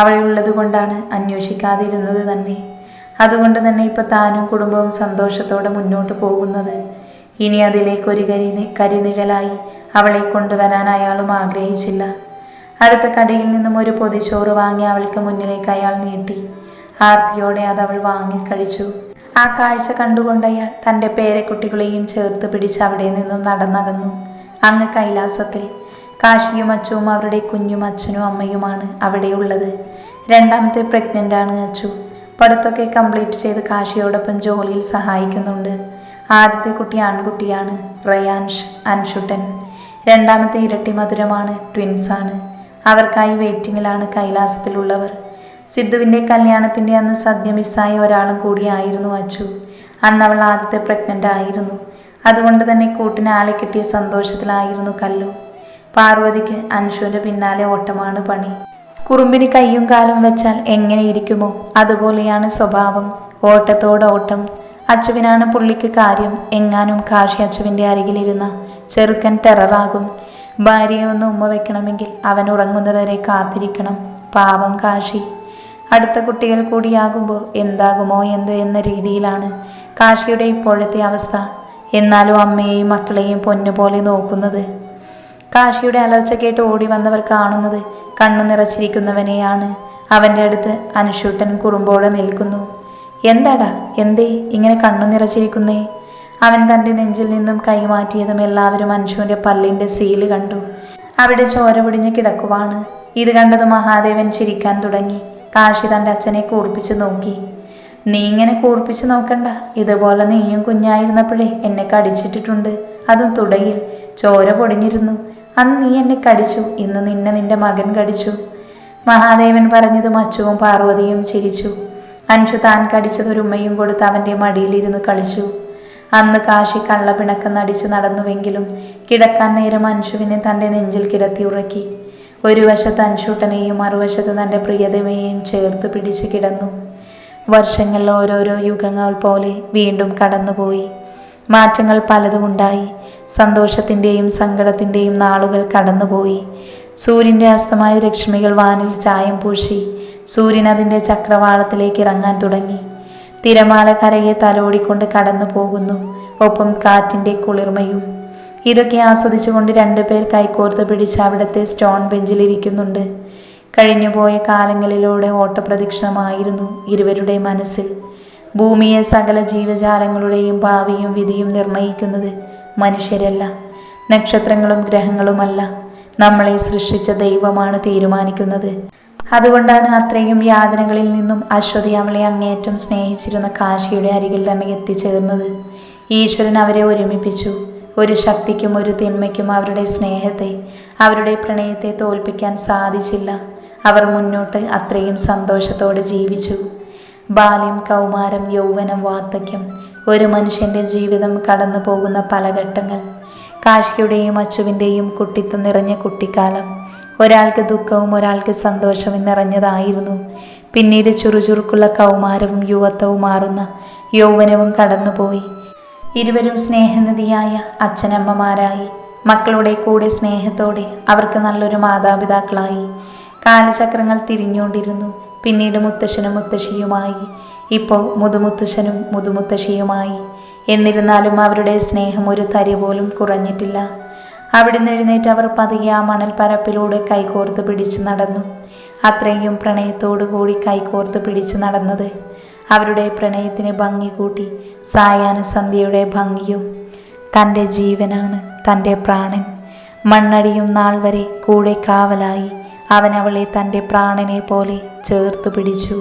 അവളുള്ളത് കൊണ്ടാണ് അന്വേഷിക്കാതിരുന്നത് തന്നെ. അതുകൊണ്ട് തന്നെ ഇപ്പം താനും കുടുംബവും സന്തോഷത്തോടെ മുന്നോട്ട് പോകുന്നത്. ഇനി അതിലേക്കൊരു കരിനിഴലായി അവളെ കൊണ്ടുവരാൻ അയാളും ആഗ്രഹിച്ചില്ല. അടുത്ത കടയിൽ നിന്നും ഒരു പൊതിച്ചോറ് വാങ്ങി അവൾക്ക് മുന്നിലേക്ക് അയാൾ നീട്ടി. ആർത്തിയോടെ അത് അവൾ വാങ്ങി കഴിച്ചു. ആ കാഴ്ച കണ്ടുകൊണ്ട് അയാൾ തൻ്റെ പേരക്കുട്ടികളെയും ചേർത്ത് പിടിച്ച് അവിടെ നിന്നും നടന്നകന്നു. അങ്ങ് കൈലാസത്തിൽ കാശിയും അച്ചുവും അവരുടെ കുഞ്ഞും അച്ഛനും അമ്മയുമാണ് അവിടെയുള്ളത്. 2ാമത്തെ പ്രഗ്നൻ്റാണ് അച്ചു. പഠിത്തമൊക്കെ കംപ്ലീറ്റ് ചെയ്ത് കാശിയോടൊപ്പം ജോലിയിൽ സഹായിക്കുന്നുണ്ട്. ആദ്യത്തെ കുട്ടി ആൺകുട്ടിയാണ്, റയാൻഷ് അൻഷുട്ടൻ. 2ാമത്തെ ഇരട്ടി മധുരമാണ്, ട്വിൻസാണ്. അവർക്കായി വെയിറ്റിങ്ങിലാണ് കൈലാസത്തിലുള്ളവർ. സിദ്ധുവിൻ്റെ കല്യാണത്തിൻ്റെ അന്ന് സദ്യ മിസ്സായ ഒരാളും കൂടിയായിരുന്നു അച്ചു. അന്ന് അവൾ ആദ്യത്തെ പ്രഗ്നൻ്റ് ആയിരുന്നു. അതുകൊണ്ട് തന്നെ കൂട്ടിന് ആളെ കിട്ടിയ സന്തോഷത്തിലായിരുന്നു കല്ലു. പാർവതിക്ക് അൻഷുവിൻ്റെ പിന്നാലെ ഓട്ടമാണ് പണി. കുറുമ്പിന് കയ്യും കാലും വെച്ചാൽ എങ്ങനെ ഇരിക്കുമോ അതുപോലെയാണ് സ്വഭാവം. ഓട്ടത്തോടോട്ടം. അച്ചുവിനാണ് പുള്ളിക്ക് കാര്യം. എങ്ങാനും കാശി അച്ചുവിൻ്റെ അരികിലിരുന്ന ചെറുക്കൻ ടെററാകും. ഭാര്യയെ ഒന്ന് ഉമ്മ വെക്കണമെങ്കിൽ അവൻ ഉറങ്ങുന്നവരെ കാത്തിരിക്കണം. പാവം കാശി. അടുത്ത കുട്ടികൾ കൂടിയാകുമ്പോൾ എന്താകുമോ എന്ന രീതിയിലാണ് കാശിയുടെ ഇപ്പോഴത്തെ അവസ്ഥ. എന്നാലും അമ്മയെയും മക്കളെയും പൊന്നുപോലെ നോക്കുന്നത്. കാശിയുടെ അലർച്ച കേട്ട് ഓടി വന്നവർ കാണുന്നത് കണ്ണു നിറച്ചിരിക്കുന്നവനെയാണ്. അവൻ്റെ അടുത്ത് അനുഷൂട്ടൻ കുറുമ്പോടെ നിൽക്കുന്നു. എന്താടാ, എന്തേ ഇങ്ങനെ കണ്ണു നിറച്ചിരിക്കുന്നേ? അവൻ തൻ്റെ നെഞ്ചിൽ നിന്നും കൈമാറ്റിയതും എല്ലാവരും അൻഷുവിൻ്റെ പല്ലിൻ്റെ സീല് കണ്ടു. അവിടെ ചോര പിടിഞ്ഞ് കിടക്കുവാണ്. ഇത് കണ്ടത് മഹാദേവൻ ചിരിക്കാൻ തുടങ്ങി. കാശി തൻ്റെ അച്ഛനെ കൂർപ്പിച്ച് നോക്കി. നീ ഇങ്ങനെ കൂർപ്പിച്ച് നോക്കണ്ട. ഇതുപോലെ നീയും കുഞ്ഞായിരുന്നപ്പോഴേ എന്നെ കടിച്ചിട്ടിട്ടുണ്ട്. അതും തുടയിൽ ചോര പൊടിഞ്ഞിരുന്നു. അന്ന് നീ എന്നെ കടിച്ചു, ഇന്ന് നിന്നെ നിന്റെ മകൻ കടിച്ചു. മഹാദേവൻ പറഞ്ഞതും അച്ചുവും പാർവതിയും ചിരിച്ചു. അൻഷു താൻ കടിച്ചതൊരു ഉമ്മയും കൊടുത്ത് അവൻ്റെ മടിയിലിരുന്ന് കളിച്ചു. അന്ന് കാശി കള്ളപ്പിണക്കം നടിച്ചു നടന്നുവെങ്കിലും കിടക്കാൻ നേരം അൻഷുവിനെ തൻ്റെ നെഞ്ചിൽ കിടത്തി ഉറക്കി. ഒരു വശത്ത് അൻഷൂട്ടനെയും മറുവശത്ത് തൻ്റെ പ്രിയതമയെയും ചേർത്ത് പിടിച്ച് കിടന്നു. വർഷങ്ങൾ ഓരോരോ യുഗങ്ങൾ പോലെ വീണ്ടും കടന്നുപോയി. മാറ്റങ്ങൾ പലതും ഉണ്ടായി. സന്തോഷത്തിൻ്റെയും സങ്കടത്തിൻ്റെയും നാളുകൾ കടന്നുപോയി. സൂര്യൻ്റെ അസ്തമായ രശ്മികൾ വാനിൽ ചായം പൂശി. സൂര്യൻ അതിൻ്റെ ചക്രവാളത്തിലേക്ക് ഇറങ്ങാൻ തുടങ്ങി. തിരമാല കരയെ തലോടിക്കൊണ്ട് കടന്നു പോകുന്നു, ഒപ്പം കാറ്റിൻ്റെ കുളിർമയും. ഇതൊക്കെ ആസ്വദിച്ചുകൊണ്ട് രണ്ടുപേർ കൈകോർത്ത് പിടിച്ച് അവിടുത്തെ സ്റ്റോൺ ബെഞ്ചിലിരിക്കുന്നുണ്ട്. കഴിഞ്ഞുപോയ കാലങ്ങളിലൂടെ ഓട്ടപ്രദക്ഷിണമായിരുന്നു ഇരുവരുടെ മനസ്സിൽ. ഭൂമിയെ സകല ജീവജാലങ്ങളുടെയും ഭാവിയും വിധിയും നിർണയിക്കുന്നത് മനുഷ്യരല്ല, നക്ഷത്രങ്ങളും ഗ്രഹങ്ങളുമല്ല, നമ്മളെ സൃഷ്ടിച്ച ദൈവമാണ് തീരുമാനിക്കുന്നത്. അതുകൊണ്ടാണ് അത്രയും യാതനകളിൽ നിന്നും അശ്വതി അവളെ അങ്ങേയറ്റം സ്നേഹിച്ചിരുന്ന കാശിയുടെ അരികിൽ തന്നെ എത്തിച്ചേർന്നത്. ഈശ്വരൻ അവരെ ഒരുമിപ്പിച്ചു. ഒരു ശക്തിക്കും ഒരു തിന്മയ്ക്കും അവരുടെ സ്നേഹത്തെ, അവരുടെ പ്രണയത്തെ തോൽപ്പിക്കാൻ സാധിച്ചില്ല. അവർ മുന്നോട്ട് അത്രയും സന്തോഷത്തോടെ ജീവിച്ചു. ബാല്യം, കൗമാരം, യൗവനം, വാർദ്ധക്യം, ഒരു മനുഷ്യൻ്റെ ജീവിതം കടന്നു പോകുന്ന പല ഘട്ടങ്ങൾ. കാശിയുടെയും അച്ചുവിൻ്റെയും കുട്ടിത്തം നിറഞ്ഞ കുട്ടിക്കാലം ഒരാൾക്ക് ദുഃഖവും ഒരാൾക്ക് സന്തോഷവും നിറഞ്ഞതായിരുന്നു. പിന്നീട് ചുറുചുറുക്കുള്ള കൗമാരവും യുവത്വവും മാറുന്ന യൗവനവും കടന്നുപോയി. ഇരുവരും സ്നേഹനിധിയായ അച്ഛനമ്മമാരായി. മക്കളുടെ കൂടെ സ്നേഹത്തോടെ അവർക്ക് നല്ലൊരു മാതാപിതാക്കളായി. കാലചക്രങ്ങൾ തിരിഞ്ഞുകൊണ്ടിരുന്നു. പിന്നീട് മുത്തശ്ശനും മുത്തശ്ശിയുമായി, ഇപ്പോൾ മുതുമുത്തശ്ശനും മുതുമുത്തശ്ശിയുമായി. എന്നിരുന്നാലും അവരുടെ സ്നേഹം ഒരു തരി പോലും കുറഞ്ഞിട്ടില്ല. അവിടുന്ന് എഴുന്നേറ്റ് അവർ പതിയെ ആ മണൽ പരപ്പിലൂടെ കൈകോർത്ത് പിടിച്ച് നടന്നു. അത്രയും പ്രണയത്തോടു കൂടി കൈകോർത്ത് പിടിച്ച് നടന്നത് അവരുടെ പ്രണയത്തിന് ഭംഗി കൂട്ടി. സായാഹ്ന സന്ധ്യയുടെ ഭംഗിയും. തൻ്റെ ജീവനാണ്, തൻ്റെ പ്രാണൻ. മണ്ണടിയും നാൾ വരെ കൂടെ കാവലായി അവൻ അവളെ തൻ്റെ പ്രാണനെ പോലെ ചേർത്ത് പിടിച്ചു.